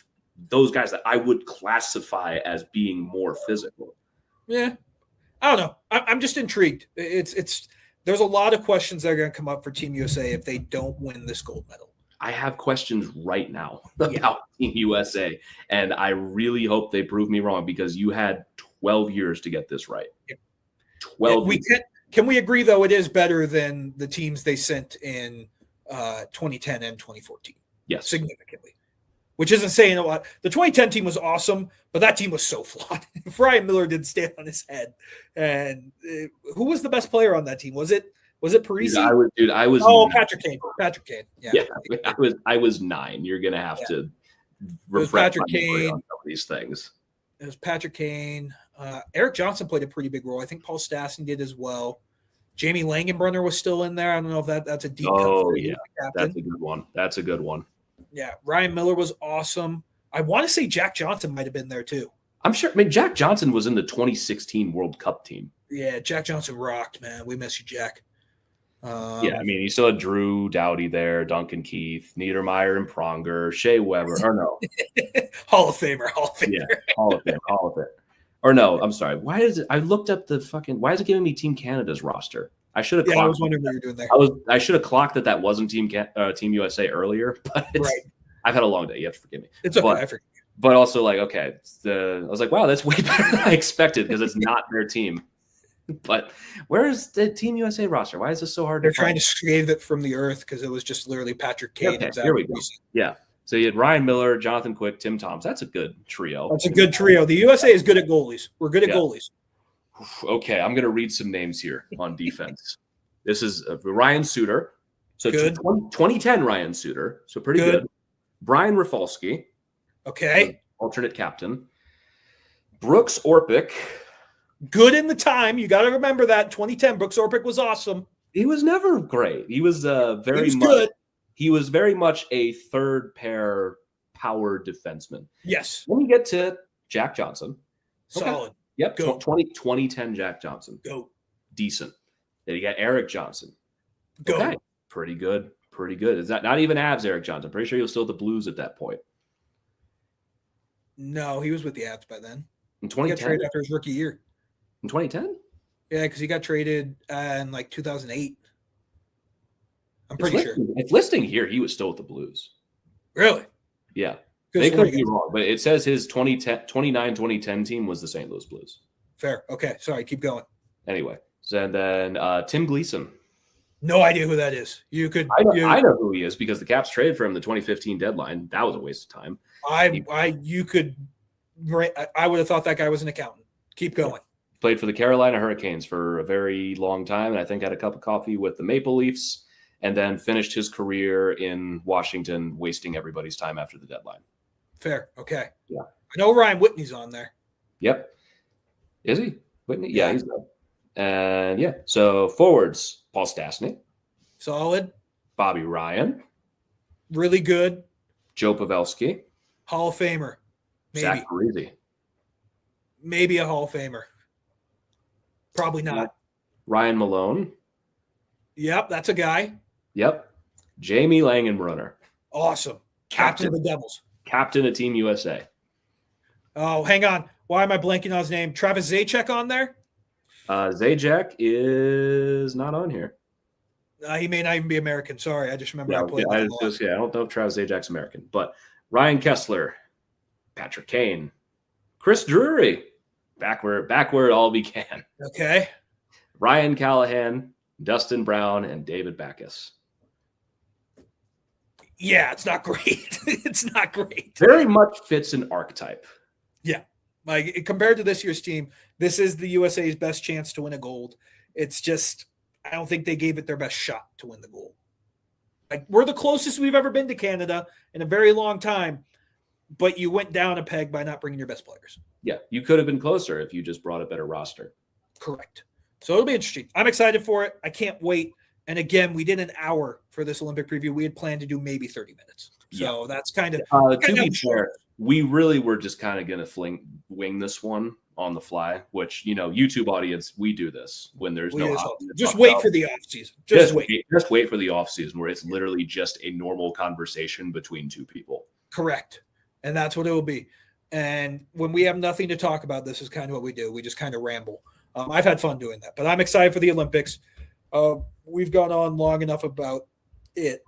those guys that I would classify as being more physical. Yeah. I don't know. I'm just intrigued. There's a lot of questions that are going to come up for Team USA if they don't win this gold medal. I have questions right now about Team USA, and I really hope they prove me wrong because you had 12 years to get this right. 12 years. Can we agree, though, it is better than the teams they sent in 2010 and 2014? Yes. Significantly. Which isn't saying a lot. The 2010 team was awesome, but that team was so flawed. Ryan Miller didn't stand on his head. And who was the best player on that team? Was it Parisi? I was. Oh, Patrick Kane. Patrick Kane. Yeah. I was 9. You're gonna have to refresh Patrick Kane on some of these things. It was Patrick Kane. Eric Johnson played a pretty big role. I think Paul Stastny did as well. Jamie Langenbrunner was still in there. I don't know if that's a deep cut. Oh, yeah. That's a good one. That's a good one. Yeah. Ryan Miller was awesome. I want to say Jack Johnson might have been there too. I'm sure. I mean, Jack Johnson was in the 2016 World Cup team. Yeah, Jack Johnson rocked, man. We miss you, Jack. Yeah, I mean, you still had Drew Doughty there, Duncan Keith, Niedermeyer and Pronger, Shea Weber, or no. Hall of Famer. Yeah, Hall of Fame. Or no, I'm sorry. Why is it? I looked up why is it giving me Team Canada's roster? I should have. Yeah, I was wondering what you're doing there. I should have clocked that wasn't Team USA earlier, but I've had a long day. You have to forgive me. It's okay. I forgive you. But also, I was like, wow, that's way better than I expected because it's not their team. But where's the Team USA roster? Why is this so hard? They're trying to save it from the earth because it was just literally Patrick Kane. Okay, here we go. Yeah. So you had Ryan Miller, Jonathan Quick, Tim Thomas. That's a good trio. That's a good trio. The USA is good at goalies. We're good at goalies. Okay, I'm going to read some names here on defense. This is Ryan Suter. So 2010 Ryan Suter. So pretty good. Brian Rafalski. Okay. Alternate captain. Brooks Orpik. Good in the time. You got to remember that. 2010, Brooks Orpik was awesome. He was never great. He was good. He was very much a third pair power defenseman. Yes. Then you get to Jack Johnson. Solid. Okay. Yep. Go. 2010 Jack Johnson. Go. Decent. Then you got Eric Johnson. Go. Okay. Pretty good. Is that not even Avs Eric Johnson? Pretty sure he was still at the Blues at that point. No, he was with the Avs by then. In 2010? He got traded after his rookie year. In 2010? Yeah, because he got traded in 2008. I'm pretty sure. It's listing here he was still with the Blues. Really? Yeah. They could be wrong, but it says his 2010 team was the St. Louis Blues. Fair. Okay. Sorry. Keep going. Anyway. So then Tim Gleason. No idea who that is. I know who he is because the Caps traded for him the 2015 deadline. That was a waste of time. I would have thought that guy was an accountant. Keep going. Played for the Carolina Hurricanes for a very long time, and I think had a cup of coffee with the Maple Leafs, and then finished his career in Washington, wasting everybody's time after the deadline. Fair. Okay. Yeah. I know Ryan Whitney's on there. Yep. Is he? Whitney? Yeah, he's there. And so forwards, Paul Stastny. Solid. Bobby Ryan. Really good. Joe Pavelski. Hall of Famer. Maybe. Zach Parise. Maybe a Hall of Famer. Probably not. Ryan Malone. Yep, that's a guy. Yep. Jamie Langenbrunner. Awesome. Captain of the Devils. Captain of Team USA. Oh, hang on. Why am I blanking on his name? Travis Zajac on there? Zajac is not on here. He may not even be American. Sorry, I just remember I played. I don't know if Travis Zajac's American, but Ryan Kessler, Patrick Kane, Chris Drury, back where it all began. Okay. Ryan Callahan, Dustin Brown, and David Backus. Yeah, it's not great. It's not great. Very much fits an archetype. Yeah. Like compared to this year's team, this is the USA's best chance to win a gold. It's just, I don't think they gave it their best shot to win the gold. Like we're the closest we've ever been to Canada in a very long time, but you went down a peg by not bringing your best players. Yeah, you could have been closer if you just brought a better roster. Correct. So it'll be interesting. I'm excited for it. I can't wait. And again, we did an hour for this Olympic preview. We had planned to do maybe 30 minutes. So that's kind of to be fair. We really were just kind of going to wing this one on the fly, which, YouTube audience, we do this when there's just wait for the off season. Just wait for the off season where it's literally just a normal conversation between two people. Correct. and that's what it will be. And when we have nothing to talk about, this is kind of what we do. We just kind of ramble. I've had fun doing that, but I'm excited for the Olympics. We've gone on long enough about it.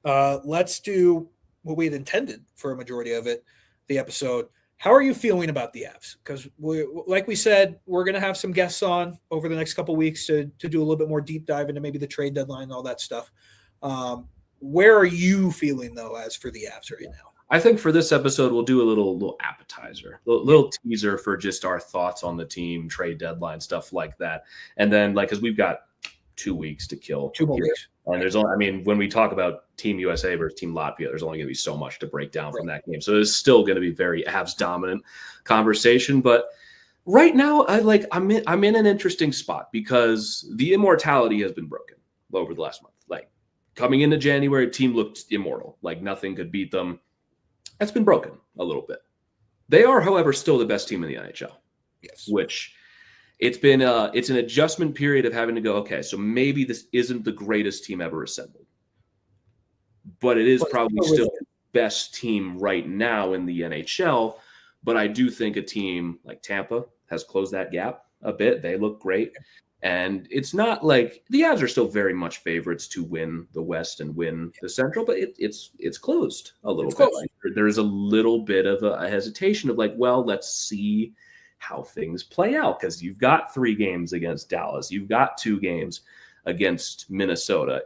Let's do what we had intended for a majority of it, the episode. How are you feeling about the Avs? Because like we said, we're going to have some guests on over the next couple of weeks to do a little bit more deep dive into maybe the trade deadline and all that stuff. Where are you feeling, though, as for the Avs right now? I think for this episode, we'll do a little appetizer, a little teaser for just our thoughts on the team, trade deadline, stuff like that. And then, because we've got 2 weeks to kill. 2 more weeks. And there's only, when we talk about Team USA versus Team Latvia, there's only going to be so much to break down from that game. So it's still going to be very Avs dominant conversation. But right now, I'm in an interesting spot because the immortality has been broken over the last month. Coming into January, team looked immortal. Nothing could beat them. That's been broken a little bit. They are, however, still the best team in the NHL. Yes. Which it's an adjustment period of having to go, okay, so maybe this isn't the greatest team ever assembled. But it is probably still the best team right now in the NHL. But I do think a team like Tampa has closed that gap a bit. They look great. And it's not like the Avs are still very much favorites to win the West and win the Central, but it's closed a little bit. There's a little bit of a hesitation of let's see how things play out, because you've got 3 games against Dallas, you've got 2 games against Minnesota.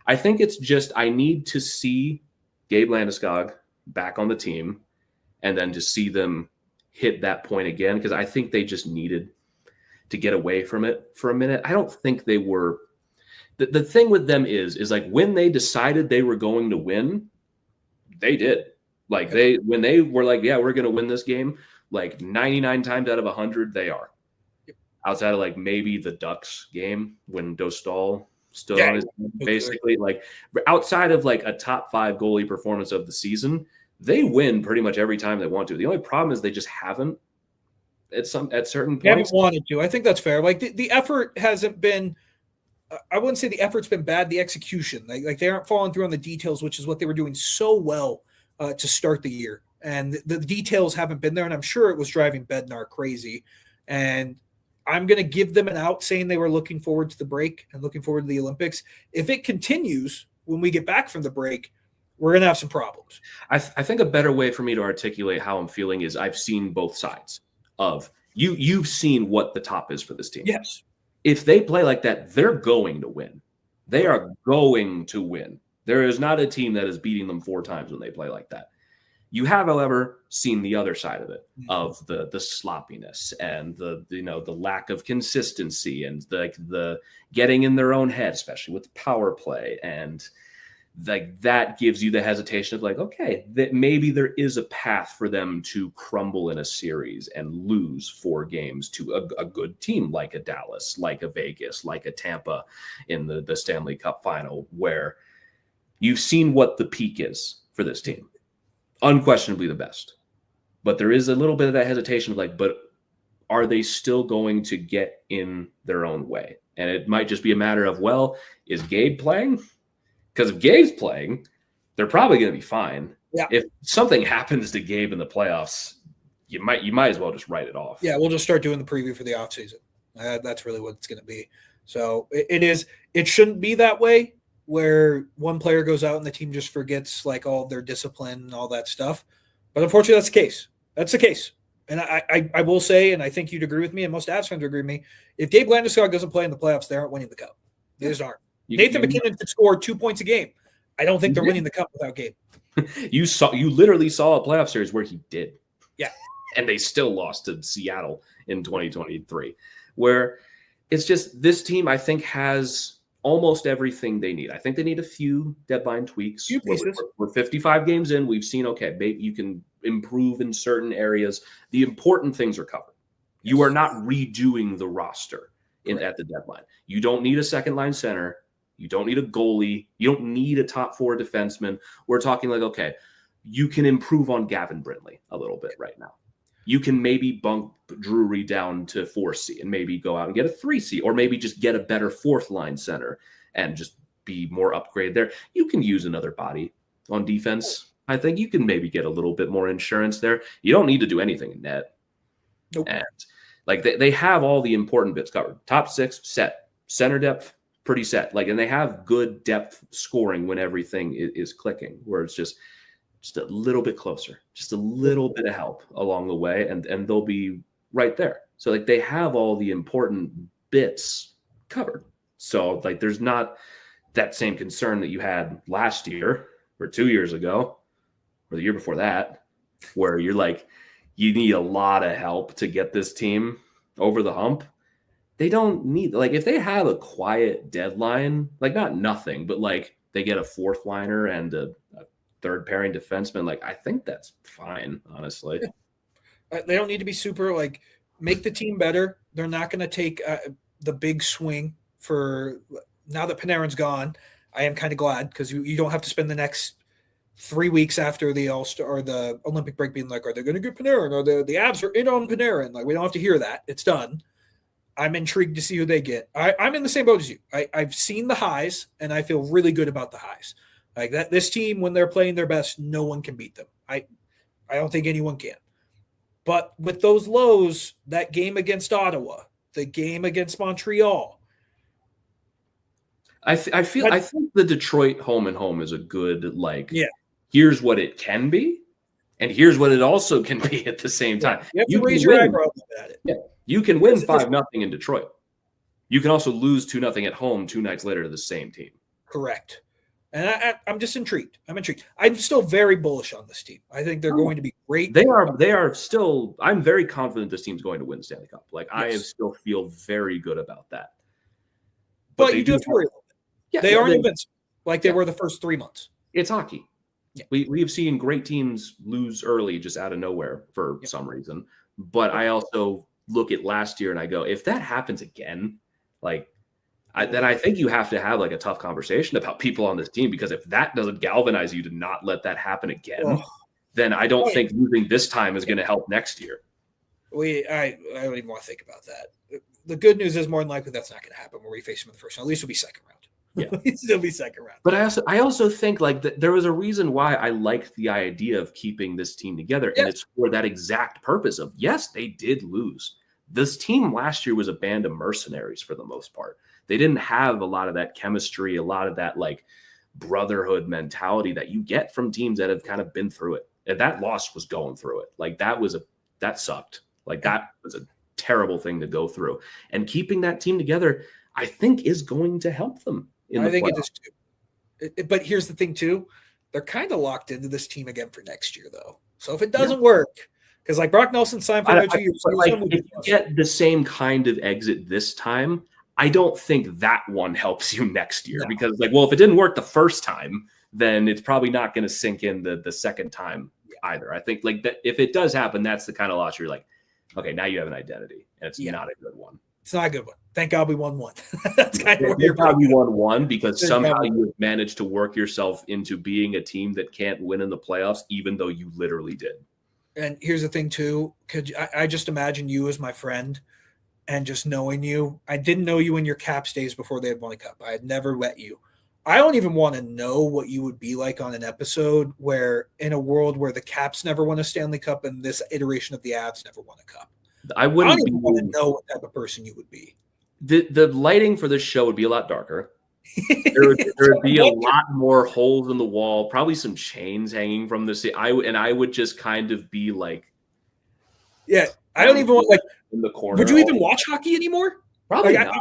I think it's just I need to see Gabe Landeskog back on the team, and then to see them hit that point again, because I think they just needed to get away from it for a minute. I don't think they were the thing with them is when they decided they were going to win, they did. When they were yeah, we're going to win this game, 99 times out of 100 they are. Yep. Outside of maybe the Ducks game when Dostal stood on his basically outside of a top 5 goalie performance of the season, they win pretty much every time they want to. The only problem is they just haven't at certain points. They haven't wanted to. I think that's fair. The effort hasn't been. I wouldn't say the effort's been bad. The execution, they aren't following through on the details, which is what they were doing so well to start the year. And the details haven't been there, and I'm sure it was driving Bednar crazy. And I'm going to give them an out, saying they were looking forward to the break and looking forward to the Olympics. If it continues when we get back from the break, we're going to have some problems. I think a better way for me to articulate how I'm feeling is I've seen both sides. Of you've seen what the top is for this team. Yes. If they play like that, they're going to win. They are going to win. There is not a team that is beating them 4 times when they play like that. You have, however, seen the other side of it, of the sloppiness and the lack of consistency and the getting in their own head, especially with power play, and that gives you the hesitation of okay, that maybe there is a path for them to crumble in a series and lose 4 games to a good team like a Dallas, like a Vegas, like a Tampa in the Stanley Cup final, where you've seen what the peak is for this team. Unquestionably the best. But there is a little bit of that hesitation of but are they still going to get in their own way? And it might just be a matter of, is Gabe playing? Because if Gabe's playing, they're probably going to be fine. Yeah. If something happens to Gabe in the playoffs, you might as well just write it off. Yeah, we'll just start doing the preview for the offseason. That's really what it's going to be. So it shouldn't be that way where one player goes out and the team just forgets all of their discipline and all that stuff. But unfortunately, that's the case. That's the case. And I will say, and I think you'd agree with me, and most Avs fans would agree with me, if Gabe Landeskog doesn't play in the playoffs, they aren't winning the Cup. They just aren't. Nathan MacKinnon could score 2 points a game. I don't think they're winning the Cup without Gabe. You literally saw a playoff series where he did. Yeah. And they still lost to Seattle in 2023, where it's just this team, I think, has almost everything they need. I think they need a few deadline tweaks. We're 55 games in. We've seen, okay, maybe you can improve in certain areas. The important things are covered. You are not redoing the roster at the deadline. You don't need a second line center. You don't need a goalie. You don't need a top 4 defenseman. We're talking okay, you can improve on Gavin Brindley a little bit right now. You can maybe bump Drury down to 4C and maybe go out and get a 3C, or maybe just get a better 4th line center and just be more upgraded there. You can use another body on defense. I think you can maybe get a little bit more insurance there. You don't need to do anything in net. Nope. And like they have all the important bits covered. Top 6 set, center depth pretty set. Like, and they have good depth scoring when everything is clicking, where it's just a little bit closer, just a little bit of help along the way, and they'll be right there. So like they have all the important bits covered. So like there's not that same concern that you had last year or 2 years ago or the year before that, where you're like, you need a lot of help to get this team over the hump. They don't need, like, if they have a quiet deadline, like not nothing, but like they get a 4th liner and a 3rd pairing defenseman, like I think that's fine, honestly. Yeah. They don't need to be super, like, make the team better. They're not going to take the big swing for now that Panarin's gone. I am kind of glad because you don't have to spend the next 3 weeks after the All-Star or the Olympic break being like, are they going to get Panarin? Or the Avs are in on Panarin? Like, we don't have to hear that. It's done. I'm intrigued to see who they get. I'm in the same boat as you. I've seen the highs, and I feel really good about the highs. Like that, this team, when they're playing their best, no one can beat them. I don't think anyone can. But with those lows, that game against Ottawa, the game against Montreal, I think the Detroit home and home is a good, like, here's what it can be, and here's what it also can be at the same time. You have to raise your eyebrow at it. Yeah. You can win 5-0 in Detroit. You can also lose 2-0 at home 2 nights later to the same team. Correct. And I'm just intrigued. I'm still very bullish on this team. I think they're going to be great. They are still. I'm very confident this team's going to win the Stanley Cup. Like, yes. I still feel very good about that. But you do have to worry a little bit. Yeah, they aren't invincible like they were the first 3 months. It's hockey. Yeah. We've seen great teams lose early just out of nowhere for some reason. But I also look at last year and I go, if that happens again, like, then I think you have to have like a tough conversation about people on this team, because if that doesn't galvanize you to not let that happen again, then I don't think losing this time is going to help next year. I don't even want to think about that. The good news is more than likely that's not going to happen where we face them in the first round. At least it'll be second round. Yeah, it'll be second round. But I also think like there was a reason why I liked the idea of keeping this team together, and it's for that exact purpose of, yes, they did lose. This team last year was a band of mercenaries for the most part. They didn't have a lot of that chemistry, a lot of that like brotherhood mentality that you get from teams that have kind of been through it. And that loss was going through it. Like that sucked. Like that was a terrible thing to go through. And keeping that team together, I think, is going to help them. I think it is too. But here's the thing too. They're kind of locked into this team again for next year though. So if it doesn't work, because like Brock Nelson signed for another 2 years. Like, if you get the same kind of exit this time, I don't think that one helps you next year, because like, well, if it didn't work the first time, then it's probably not going to sink in the second time either. I think like that if it does happen, that's the kind of loss you're like, okay, now you have an identity, and it's not a good one. It's not a good one. Thank God we won one. That's kind of where you won one, because somehow you have managed to work yourself into being a team that can't win in the playoffs, even though you literally did. And here's the thing too, I just imagine you as my friend, and just knowing you. I didn't know you in your Caps days before they had won a cup. I had never met you. I don't even want to know what you would be like on an episode where, in a world where the Caps never won a Stanley Cup and this iteration of the Avs never won a cup. I don't even want to know what type of person you would be. The lighting for this show would be a lot darker. There would be a lot more holes in the wall, probably some chains hanging from the sea. I would just kind of be like, I don't even want, like, in the corner. Would you even watch hockey anymore? Probably not.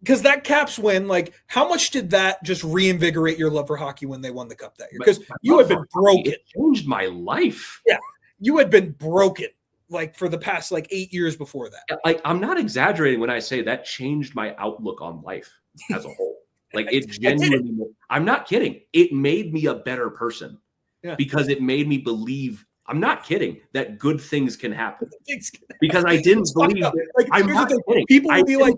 Because that Caps win, like, how much did that just reinvigorate your love for hockey when they won the cup that year? Because you had been broken. It changed my life. Yeah, you had been broken like for the past like 8 years before that. Like, I'm not exaggerating when I say that changed my outlook on life as a whole. Like, it genuinely. I'm not kidding. It made me a better person because it made me believe. I'm not kidding that good things can happen, because I didn't believe. Like, I'm not kidding. People will be like,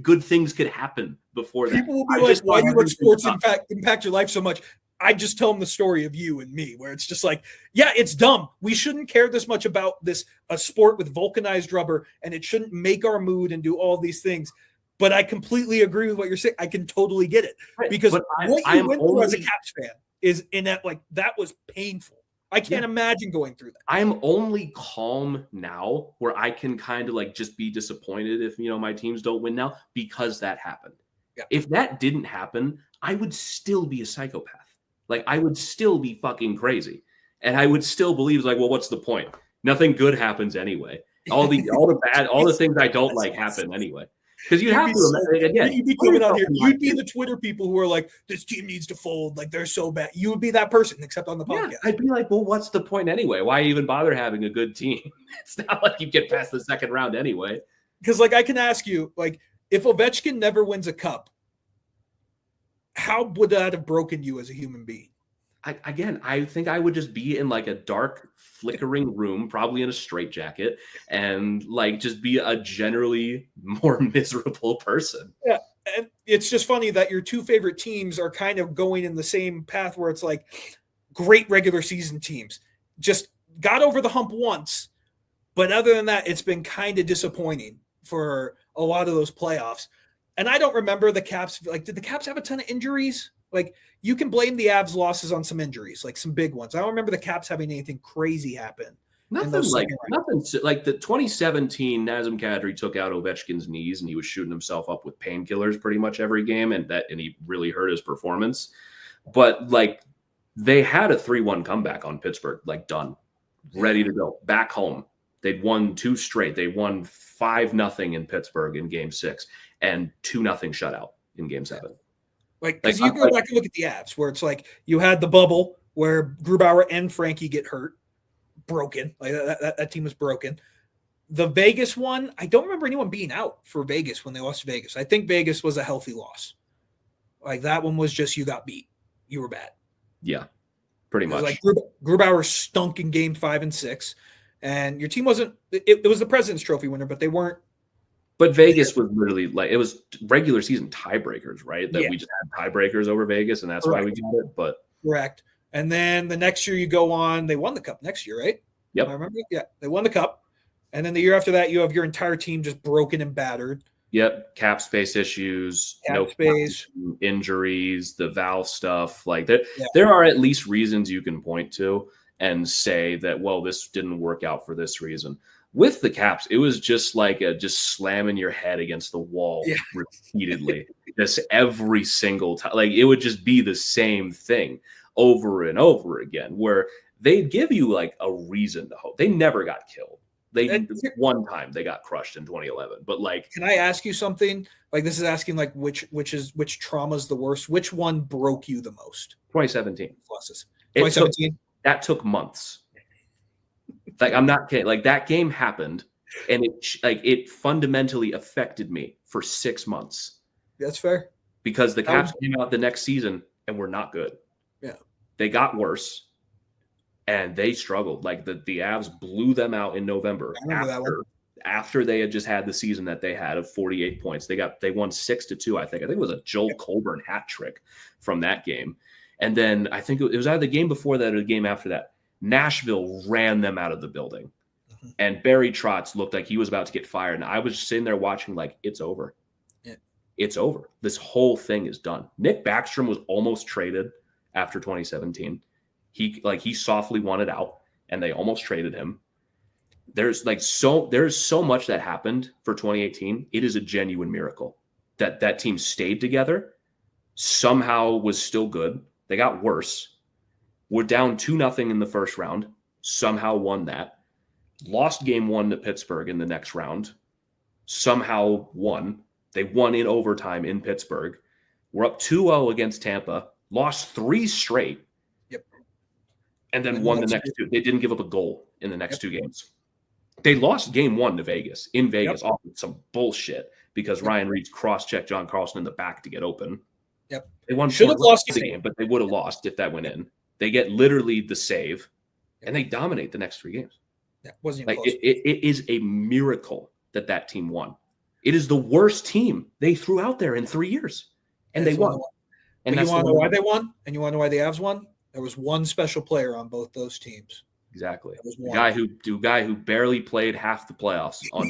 good things could happen before that. People will be like, why do you let sports impact your life so much? I just tell them the story of you and me, where it's just like, yeah, it's dumb. We shouldn't care this much about a sport with vulcanized rubber, and it shouldn't make our mood and do all these things. But I completely agree with what you're saying. I can totally get it, because what you went through as a Caps fan is in that, like, that was painful. I can't imagine going through that. I'm only calm now where I can kind of like just be disappointed if, my teams don't win now because that happened. Yeah. If that didn't happen, I would still be a psychopath. Like, I would still be fucking crazy. And I would still believe, like, well, what's the point? Nothing good happens anyway. All the things I don't like happen anyway. Because you'd have to imagine, again. You'd be coming out here. You'd be the Twitter people who are like, this team needs to fold. Like, they're so bad. You would be that person, except on the podcast. Yeah, I'd be like, well, what's the point anyway? Why even bother having a good team? It's not like you get past the second round anyway. Because, like, I can ask you, like, if Ovechkin never wins a cup, how would that have broken you as a human being? I think I would just be in like a dark, flickering room, probably in a straitjacket, and like just be a generally more miserable person. Yeah. And it's just funny that your two favorite teams are kind of going in the same path where it's like great regular season teams just got over the hump once. But other than that, it's been kind of disappointing for a lot of those playoffs. And I don't remember the Caps. Like, did the Caps have a ton of injuries? Like, you can blame the Avs losses on some injuries, like some big ones. I don't remember the Caps having anything crazy happen. Nothing like the 2017 Nazem Kadri took out Ovechkin's knees and he was shooting himself up with painkillers pretty much every game, and he really hurt his performance. But like, they had a 3-1 comeback on Pittsburgh, like done, ready to go back home. They'd won 2 straight. They won 5-0 in Pittsburgh in Game 6 and 2-0 shutout in Game 7. Like, because you go back and look at the Avs, where it's like you had the bubble where Grubauer and Frankie get hurt, broken. Like that team was broken. The Vegas one, I don't remember anyone being out for Vegas when they lost to Vegas. I think Vegas was a healthy loss. Like, that one was just you got beat. You were bad. Yeah, pretty much. Like Grubauer stunk in Game 5 and 6, and your team wasn't. It was the President's Trophy winner, but they weren't. But Vegas was literally like, it was regular season tiebreakers, right? That we just had tiebreakers over Vegas, and that's why we got it. But correct. And then the next year you go on, they won the cup next year, right? Yep. I remember. Yeah, they won the cup. And then the year after that, you have your entire team just broken and battered. Yep. Cap space issues, space, injuries, the Val stuff. Like there are at least reasons you can point to and say that, well, this didn't work out for this reason. With the Caps, it was just like just slamming your head against the wall repeatedly, just every single time. Like, it would just be the same thing over and over again, where they'd give you like a reason to hope. They never got killed. One time they got crushed in 2011. But like, can I ask you something? Like, this is asking like which trauma is the worst? Which one broke you the most? 2017. Losses. 2017. That took months. Like, I'm not kidding. Like, that game happened, and it fundamentally affected me for 6 months. That's fair. Because the Caps came out the next season and were not good. Yeah, they got worse, and they struggled. Like, the Avs blew them out in November after they had just had the season that they had of 48 points. They won 6-2. I think it was a Joel Colburn hat trick from that game, and then I think it was either the game before that or the game after that. Nashville ran them out of the building, and Barry Trotz looked like he was about to get fired. And I was just sitting there watching, like, it's over. Yeah. It's over. This whole thing is done. Nick Backstrom was almost traded after 2017. He softly wanted out, and they almost traded him. There's so much that happened for 2018. It is a genuine miracle that team stayed together, somehow was still good. They got worse. We're down 2-0 in the first round, somehow won that. Lost Game 1 to Pittsburgh in the next round, somehow won. They won in overtime in Pittsburgh. We're up 2-0 against Tampa, lost 3 straight. Yep. And then won the next 2. They didn't give up a goal in the next 2 games. They lost Game 1 to Vegas, off with some bullshit because Ryan Reed's cross-checked John Carlson in the back to get open. Yep. They should have lost the game, but they would have lost if that went in. They get literally the save, and they dominate the next 3 games. That wasn't even close. It is a miracle that team won. It is the worst team they threw out there in 3 years, and they won. And you want to know why they won? And you want to know why the Avs won? There was one special player on both those teams. Exactly. The guy who barely played half the playoffs on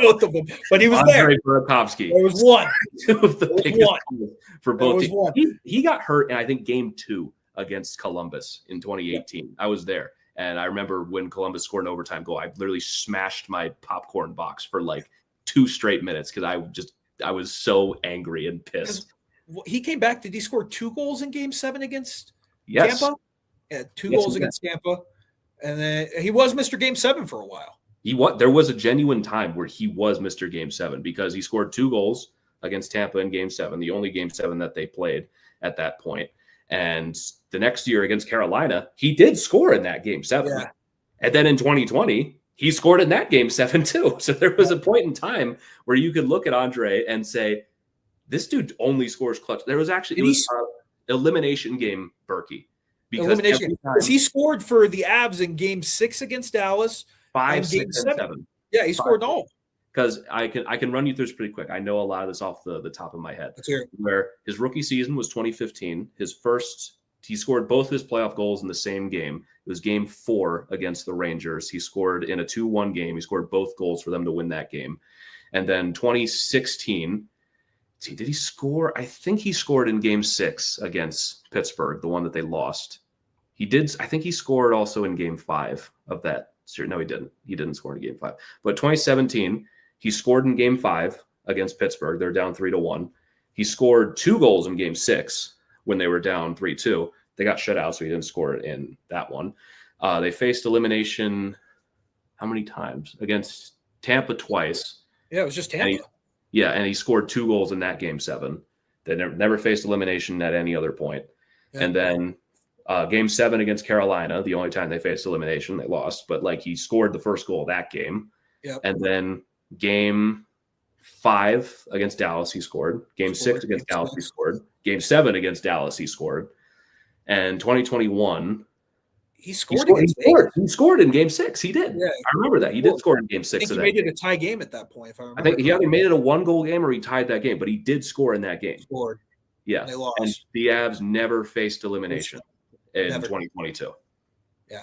both of them, but he was there. Burakovsky. There was one. Two of the biggest for both teams. He got hurt in, I think, Game 2 against Columbus in 2018. I was there. And I remember when Columbus scored an overtime goal, I literally smashed my popcorn box for like 2 straight minutes because I was so angry and pissed. He came back. Did he score 2 goals in Game 7 against Tampa? Yeah, 2 goals against Tampa. And then he was Mr. Game 7 for a while. There was a genuine time where he was Mr. Game 7 because he scored 2 goals against Tampa in Game 7, the only Game 7 that they played at that point. And the next year against Carolina, he did score in that Game 7. Yeah. And then in 2020, he scored in that Game 7 too. So there was a point in time where you could look at Andre and say, this dude only scores clutch. There was actually elimination game Berkey. Because he scored for the Avs in Game 6 against Dallas. 5, 6, and 7. Yeah, he scored all. Because I can run you through this pretty quick. I know a lot of this off the top of my head. Where his rookie season was 2015. He scored both his playoff goals in the same game. It was Game 4 against the Rangers. He scored in a 2-1 game. He scored both goals for them to win that game. And then 2016, did he score? I think he scored in Game 6 against Pittsburgh, the one that they lost. He did. I think he scored also in Game 5 of that. No, he didn't. He didn't score in Game 5. But 2017, he scored in Game 5 against Pittsburgh. They're down 3-1. He scored 2 goals in Game 6 when they were down 3-2. They got shut out, so he didn't score in that one. They faced elimination how many times? Against Tampa twice. Yeah, it was just Tampa. And he scored 2 goals in that Game 7. They never faced elimination at any other point. Yeah. And then Game 7 against Carolina, the only time they faced elimination, they lost. But he scored the first goal of that game. Yep. And then Game 5 against Dallas, he scored. Game 6 against Dallas, he scored. Game 7 against Dallas, he scored. And 2021, he scored in Game 6. He did. Yeah, I remember that. He did score in Game 6. I think he made it a tie game at that point, if I remember. I think he either made it a 1-goal game or he tied that game, but he did score in that game. Scored. Yeah. And they lost. And the Avs never faced elimination in 2022. Yeah.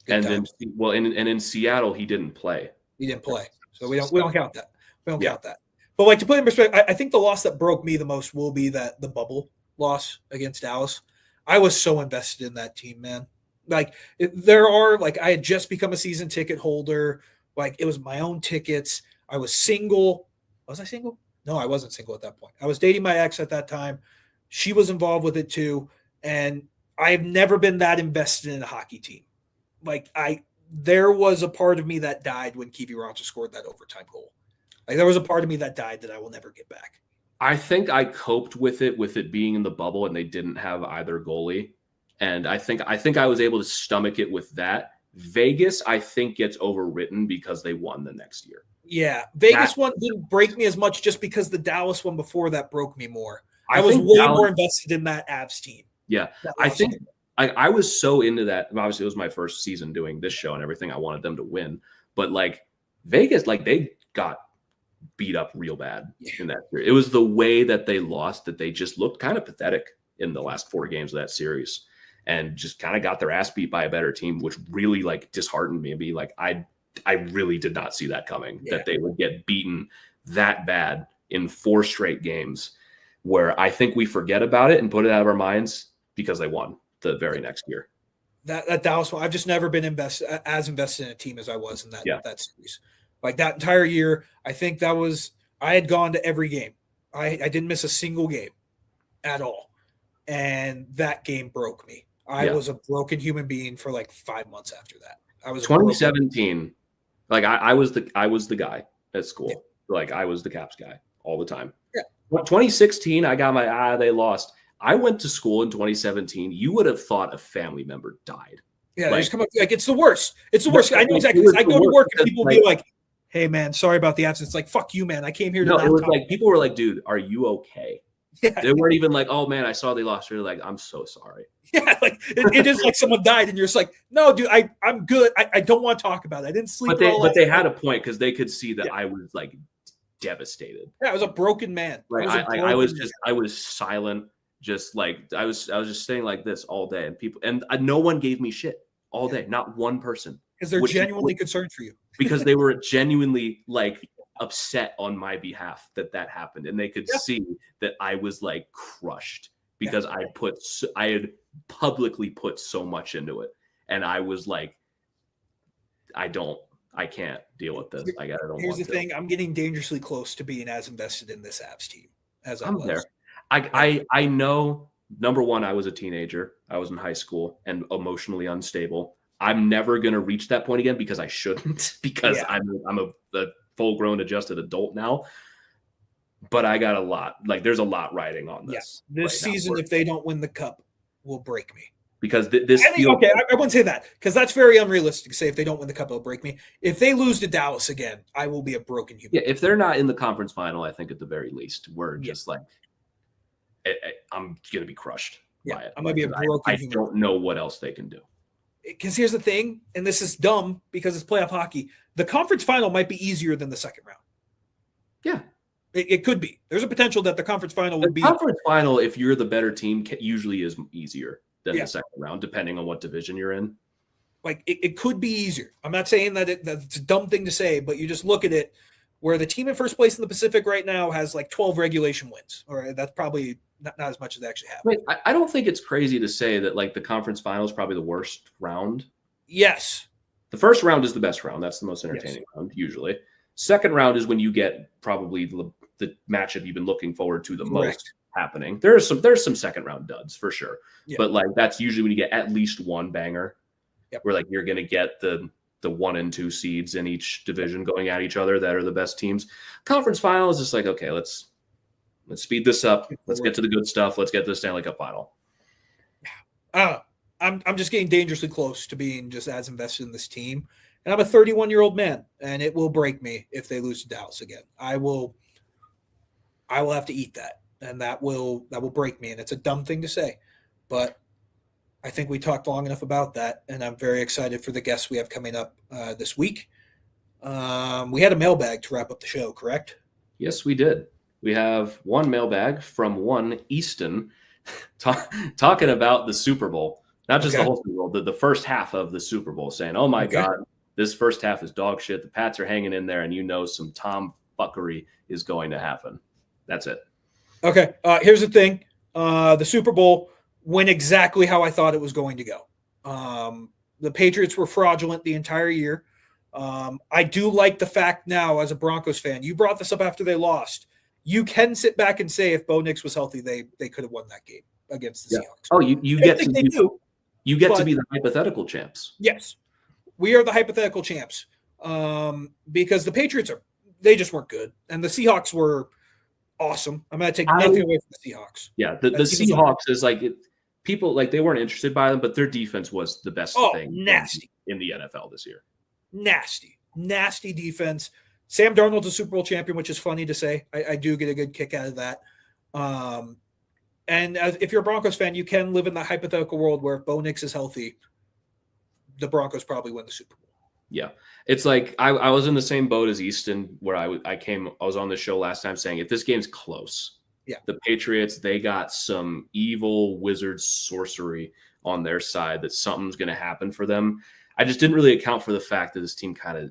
Good and then, in Seattle, he didn't play. He didn't play. So we don't count that. We don't count that. But to put in perspective, I think the loss that broke me the most will be the bubble loss against Dallas. I was so invested in that team, man. I had just become a season ticket holder. It was my own tickets. I was single. Was I single? No, I wasn't single at that point. I was dating my ex at that time. She was involved with it too. And I've never been that invested in a hockey team. There was a part of me that died when Kiwi Roncha scored that overtime goal. There was a part of me that died that I will never get back. I think I coped with it being in the bubble and they didn't have either goalie. And I think I was able to stomach it with that. Vegas, I think, gets overwritten because they won the next year. Yeah. Vegas one didn't break me as much just because the Dallas one before that broke me more. I was way more invested in that Avs team. Yeah. I think I was so into that. Obviously, it was my first season doing this show and everything. I wanted them to win. But Vegas, they got beat up real bad in that series. It was the way that they lost that they just looked kind of pathetic in the last 4 games of that series and just kind of got their ass beat by a better team, which really disheartened me and be I really did not see that coming, that they would get beaten that bad in 4 straight games where I think we forget about it and put it out of our minds because they won the very next year. That Dallas one, I've just never been as invested in a team as I was in that series. That entire year, I think I had gone to every game. I didn't miss a single game at all. And that game broke me. I was a broken human being for 5 months after that. I was 2017. I was the guy at school. Yeah. I was the Caps guy all the time. Yeah. 2016, I got they lost. I went to school in 2017. You would have thought a family member died. Yeah, they just come up it's the worst. It's the worst. I know exactly. I go to work and people be like, "Hey man, sorry about the absence." Fuck you, man. I came here to it was people were like, "Dude, are you okay?" Yeah. They weren't even "Oh man, I saw they lost." They're like, "I'm so sorry." Yeah, it is someone died, and you're just "No, dude, I'm good. I don't want to talk about it. I didn't sleep." But they had a point because they could see that I was devastated. Yeah, I was a broken man. Right. I was silent. Just I was just saying this all day, and no one gave me shit all day. Not one person. Because they're genuinely concerned for you. Because they were genuinely upset on my behalf that happened, and they could see that I was crushed because I had publicly put so much into it. And I was like, I can't deal with this. I don't Here's want the to. thing. I'm getting dangerously close to being as invested in this Avs team as I I'm was. there. I know, number one, I was a teenager. I was in high school and emotionally unstable. I'm never going to reach that point again because I shouldn't, because I'm a full-grown adjusted adult now. But I got a lot. Like, there's a lot riding on this. Yeah. This season, if they don't win the cup, will break me. Because this feels... Okay, I wouldn't say that, because that's very unrealistic to say if they don't win the cup, it'll break me. If they lose to Dallas again, I will be a broken human. Yeah, if they're not in the conference final, I think at the very least, we're just like, I'm going to be crushed by it. I'm going to be a broken human. I don't know what else they can do. Because here's the thing, and this is dumb because it's playoff hockey. The conference final might be easier than the second round. Yeah. It could be. There's a potential that the conference final would be. The conference final, if you're the better team, usually is easier than the second round, depending on what division you're in. Like, it could be easier. I'm not saying that that's a dumb thing to say, but you just look at it where the team in first place in the Pacific right now has like 12 regulation wins. Or that's probably not as much as they actually have. Wait, I don't think it's crazy to say that like the conference final is probably the worst round. Yes. The first round is the best round. That's the most entertaining round, usually. Second round is when you get probably the matchup you've been looking forward to the most happening. There's some second round duds for sure. Yeah. But like that's usually when you get at least one banger where like you're going to get the 1 and 2 seeds in each division going at each other that are the best teams. Conference final is just like, okay, let's speed this up. Let's get to the good stuff. Let's get to the Stanley Cup final. I'm just getting dangerously close to being just as invested in this team. And I'm a 31-year-old man, and it will break me if they lose to Dallas again. I will have to eat that, and that will break me. And it's a dumb thing to say, but I think we talked long enough about that, and I'm very excited for the guests we have coming up this week. We had a mailbag to wrap up the show, correct? Yes, we did. We have one mailbag from one Easton talking about the Super Bowl, not just the whole Super Bowl, the first half of the Super Bowl, saying, "Oh my God, this first half is dog shit. The Pats are hanging in there, and some Tom fuckery is going to happen." That's it. Okay. Here's the thing. The Super Bowl went exactly how I thought it was going to go. The Patriots were fraudulent the entire year. I do like the fact now, as a Broncos fan, you brought this up after they lost. You can sit back and say if Bo Nix was healthy, they could have won that game against the Seahawks. Oh, you get to be the hypothetical champs. Yes. We are the hypothetical champs because the Patriots they just weren't good. And the Seahawks were awesome. I'm going to take nothing away from the Seahawks. Yeah, the Seahawks is like people like they weren't interested by them, but their defense was the best thing nasty in the NFL this year. Nasty defense. Sam Darnold's a Super Bowl champion, which is funny to say. I do get a good kick out of that. And if you're a Broncos fan, you can live in the hypothetical world where if Bo Nix is healthy, the Broncos probably win the Super Bowl. Yeah. It's like I was in the same boat as Easton where I was on the show last time saying if this game's close, the Patriots, they got some evil wizard sorcery on their side that something's going to happen for them. I just didn't really account for the fact that this team kind of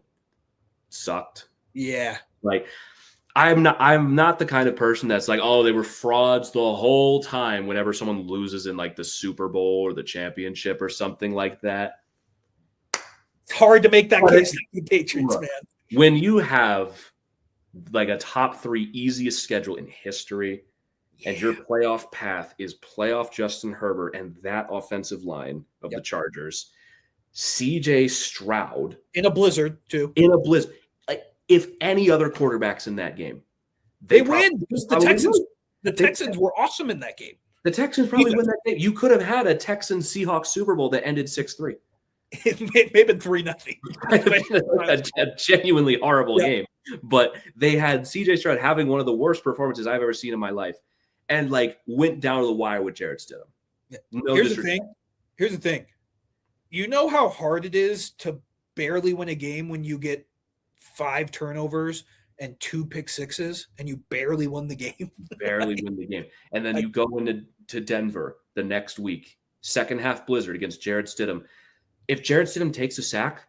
sucked. Yeah. Like I'm not the kind of person that's like, oh, they were frauds the whole time whenever someone loses in like the Super Bowl or the championship or something like that. It's hard to make that case to the Patriots, man. When you have like a top 3 easiest schedule in history and your playoff path is playoff Justin Herbert and that offensive line of the Chargers, CJ Stroud. In a blizzard, too. In a blizzard. If any other quarterbacks in that game, they win because the Texans were awesome in that game. The Texans probably win that game. You could have had a Texans-Seahawks Super Bowl that ended 6-3. It may have been 3-0. a genuinely horrible game. But they had CJ Stroud having one of the worst performances I've ever seen in my life and like went down to the wire with Jarrett Stidham. No Here's the thing. You know how hard it is to barely win a game when you get 5 turnovers and 2 pick sixes and you barely won the game. Barely win the game. And then you go into Denver the next week, second half blizzard against Jarrett Stidham. If Jarrett Stidham takes a sack,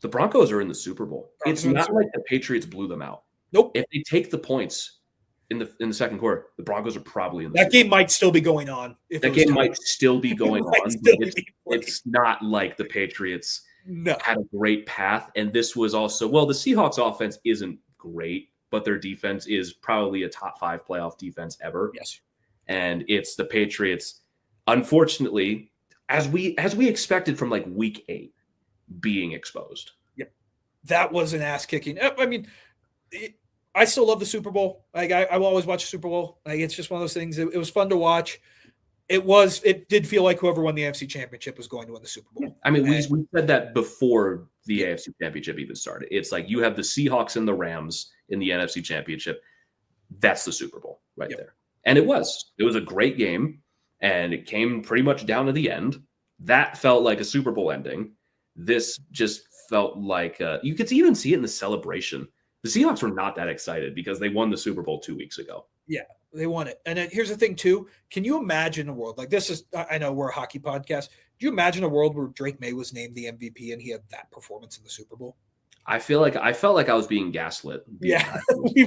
the Broncos are in the Super Bowl. It's not like the Patriots blew them out. Nope. If they take the points in the second quarter. The Broncos are probably in the that game might still be going on. That game might still be going on. It's not like the Patriots had a great path. And this was also, well, the Seahawks offense isn't great, but their defense is probably a top 5 playoff defense ever. Yes. And it's the Patriots, unfortunately, as we expected from like week 8, being exposed. Yep. That was an ass kicking. I mean, I still love the Super Bowl. Like I will always watch the Super Bowl. Like it's just one of those things. It was fun to watch. It did feel like whoever won the AFC Championship was going to win the Super Bowl. I mean, we said that before the AFC Championship even started. It's like you have the Seahawks and the Rams in the NFC Championship. That's the Super Bowl right there. And it was a great game, and it came pretty much down to the end. That felt like a Super Bowl ending. This just felt like you could even see it in the celebration. The Seahawks were not that excited because they won the Super Bowl 2 weeks ago. Yeah, they won it. And here's the thing, too. Can you imagine a world like this? I know we're a hockey podcast. Do you imagine a world where Drake May was named the MVP and he had that performance in the Super Bowl? I felt like I was being gaslit. Yeah, we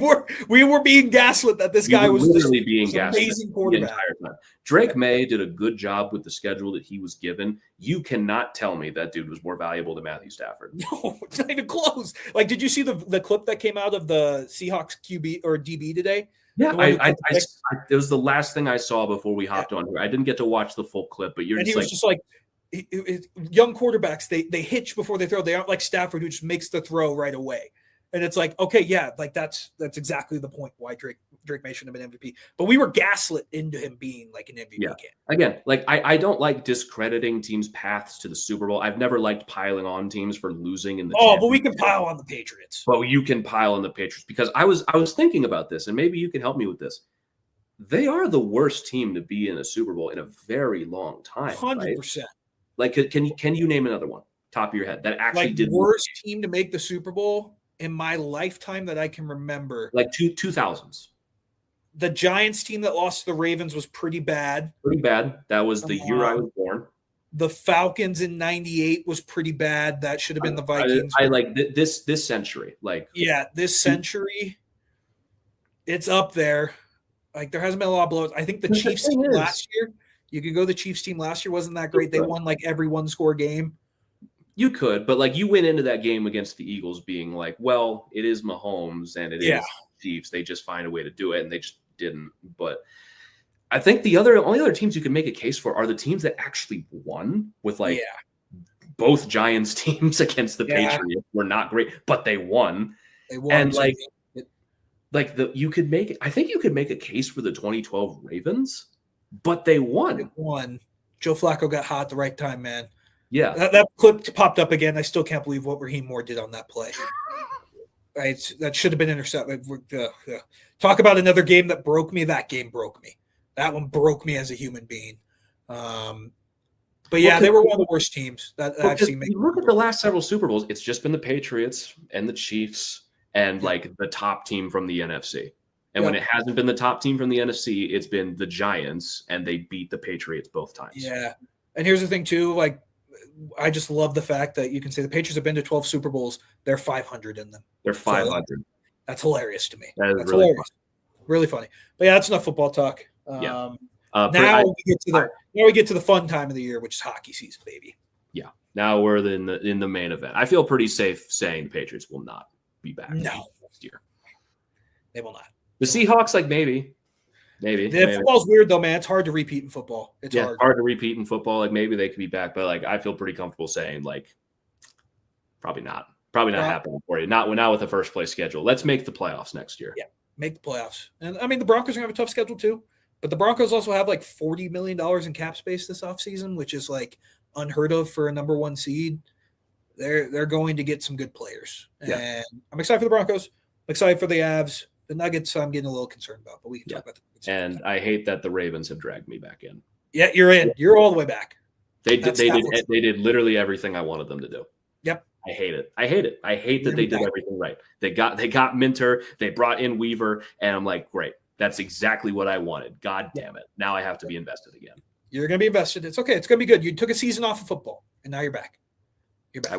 were being gaslit that this guy was literally being gaslit. Amazing quarterback. The entire time. Drake May did a good job with the schedule that he was given. You cannot tell me that dude was more valuable than Matthew Stafford. No, it's not even close. Like, did you see the clip that came out of the Seahawks QB or DB today? Yeah, it was the last thing I saw before we hopped on here. I didn't get to watch the full clip, but he was just like young quarterbacks, they hitch before they throw. They aren't like Stafford, who just makes the throw right away. And it's like, okay, yeah, like that's exactly the point why Drake May should have been MVP. But we were gaslit into him being like an MVP. Yeah. Again, like I don't like discrediting teams' paths to the Super Bowl. I've never liked piling on teams for losing in the but we can pile on the Patriots. But you can pile on the Patriots because I was thinking about this, and maybe you can help me with this. They are the worst team to be in a Super Bowl in a very long time. 100%. Right? Like, can you name another one, top of your head, that actually did worst team to make the Super Bowl in my lifetime that I can remember? Like 2000s. The Giants team that lost to the Ravens was pretty bad. Pretty bad. That was the year I was born. The Falcons in '98 was pretty bad. That should have been the Vikings. I like this century. Like, yeah, this century, it's up there. Like, there hasn't been a lot of blowouts. I think the Chiefs team last year. You could go the Chiefs team last year wasn't that great. They won like every one-score game. You could, but like you went into that game against the Eagles being like, well, it is Mahomes and it is Chiefs. They just find a way to do it, and they just didn't. But I think the only other teams you can make a case for are the teams that actually won with like both Giants teams against the Patriots were not great, but they won. They won. And you could make a case for the 2012 Ravens. But they won. They won. Joe Flacco got hot at the right time, man. Yeah. That clip popped up again. I still can't believe what Raheem Moore did on that play. Right? That should have been intercepted. Talk about another game that broke me. That game broke me. That one broke me as a human being. But yeah, they were one of the worst teams that I've seen. You look at the last several Super Bowls, it's just been the Patriots and the Chiefs and like the top team from the NFC. And when it hasn't been the top team from the NFC, it's been the Giants, and they beat the Patriots both times. Yeah. And here's the thing, too. Like, I just love the fact that you can say the Patriots have been to 12 Super Bowls. They're 500 in them. They're 500. So that's hilarious to me. That's really hilarious. Funny. Really funny. But yeah, that's enough football talk. Now we get to the fun time of the year, which is hockey season, baby. Yeah. Now we're in the main event. I feel pretty safe saying the Patriots will not be back next year. They will not. The Seahawks, like maybe. Football's weird though, man. It's hard to repeat in football. It's hard to repeat in football. Like maybe they could be back, but like I feel pretty comfortable saying like probably not happening for you. Not with the first place schedule. Let's make the playoffs next year. Yeah, make the playoffs. And I mean the Broncos are gonna have a tough schedule too. But the Broncos also have like $40 million in cap space this offseason, which is like unheard of for a number 1 seed. They're going to get some good players. And I'm excited for the Broncos. I'm excited for the Avs. The Nuggets, I'm getting a little concerned about, but we can talk about that. And I hate that the Ravens have dragged me back in. Yeah, you're in. You're all the way back. They did literally everything I wanted them to do. Yep. I hate it. I hate that they did everything right. They got Minter. They brought in Weaver, and I'm like, great. That's exactly what I wanted. God damn it. Now I have to be invested again. You're going to be invested. It's okay. It's going to be good. You took a season off of football, and now you're back. You're back.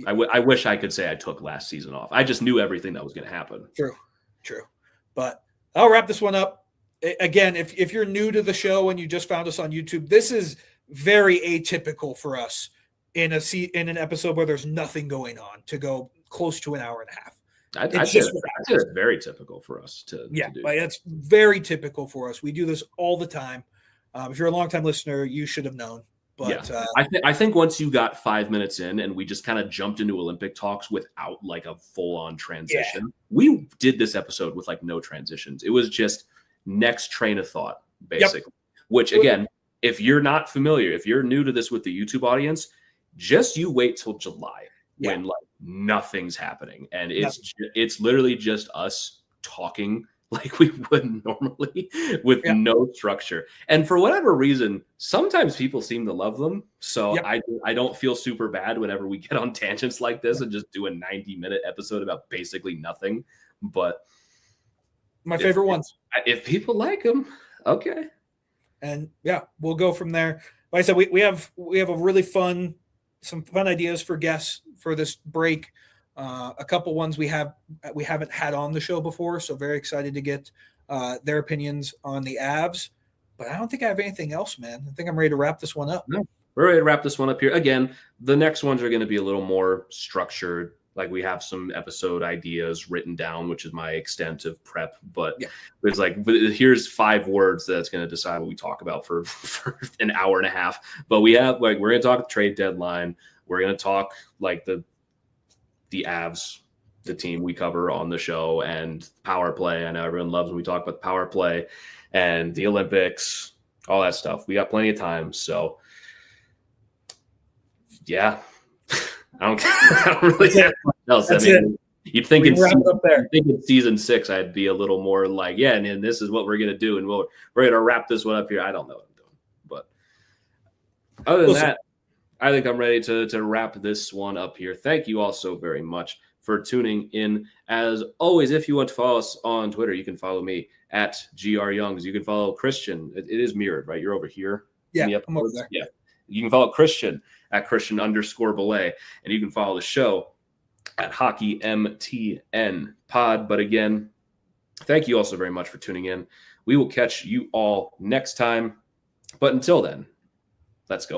I wish I could say I took last season off. I just knew everything that was going to happen. True. But I'll wrap this one up. Again, if you're new to the show and you just found us on YouTube, this is very atypical for us in an episode where there's nothing going on to go close to an hour and a half. I'd say it's very typical for us to do. Like that's very typical for us. We do this all the time. If you're a longtime listener, you should have known. But I think once you got 5 minutes in and we just kind of jumped into Olympic talks without like a full-on transition, we did this episode with like no transitions. It was just next train of thought, basically. Which again, if you're not familiar, if you're new to this with the YouTube audience, just you wait till July when like nothing's happening, and it's literally just us talking like we would normally with no structure. And for whatever reason, sometimes people seem to love them. So I don't feel super bad whenever we get on tangents like this and just do a 90-minute episode about basically nothing. But my favorite ones. If people like them, okay. And we'll go from there. Like I said, we have a really some fun ideas for guests for this break. A couple ones we haven't had on the show before, so very excited to get their opinions on the Avs. But I don't think I have anything else, man. I think I'm ready to wrap this one up. No, we're ready to wrap this one up here. Again, the next ones are going to be a little more structured. Like we have some episode ideas written down, which is my extent of prep. But it's like, here's 5 words that's going to decide what we talk about for an hour and a half. But we're going to talk trade deadline. We're going to talk like the Avs, the team we cover on the show, and power play. I know everyone loves when we talk about the power play and the Olympics, all that stuff. We got plenty of time. So I don't really have much else. I mean, you'd think in season 6, I'd be a little more like, and this is what we're going to do. And we're going to wrap this one up here. I don't know what I'm doing. But other than that, I think I'm ready to wrap this one up here. Thank you all so very much for tuning in. As always, if you want to follow us on Twitter, you can follow me at GRYoungs. You can follow Christian. It is mirrored, right? You're over here. Yeah, I'm over there. Yeah. You can follow Christian at Christian_Belay. And you can follow the show at HockeyMTN Pod. But again, thank you all so very much for tuning in. We will catch you all next time. But until then, let's go.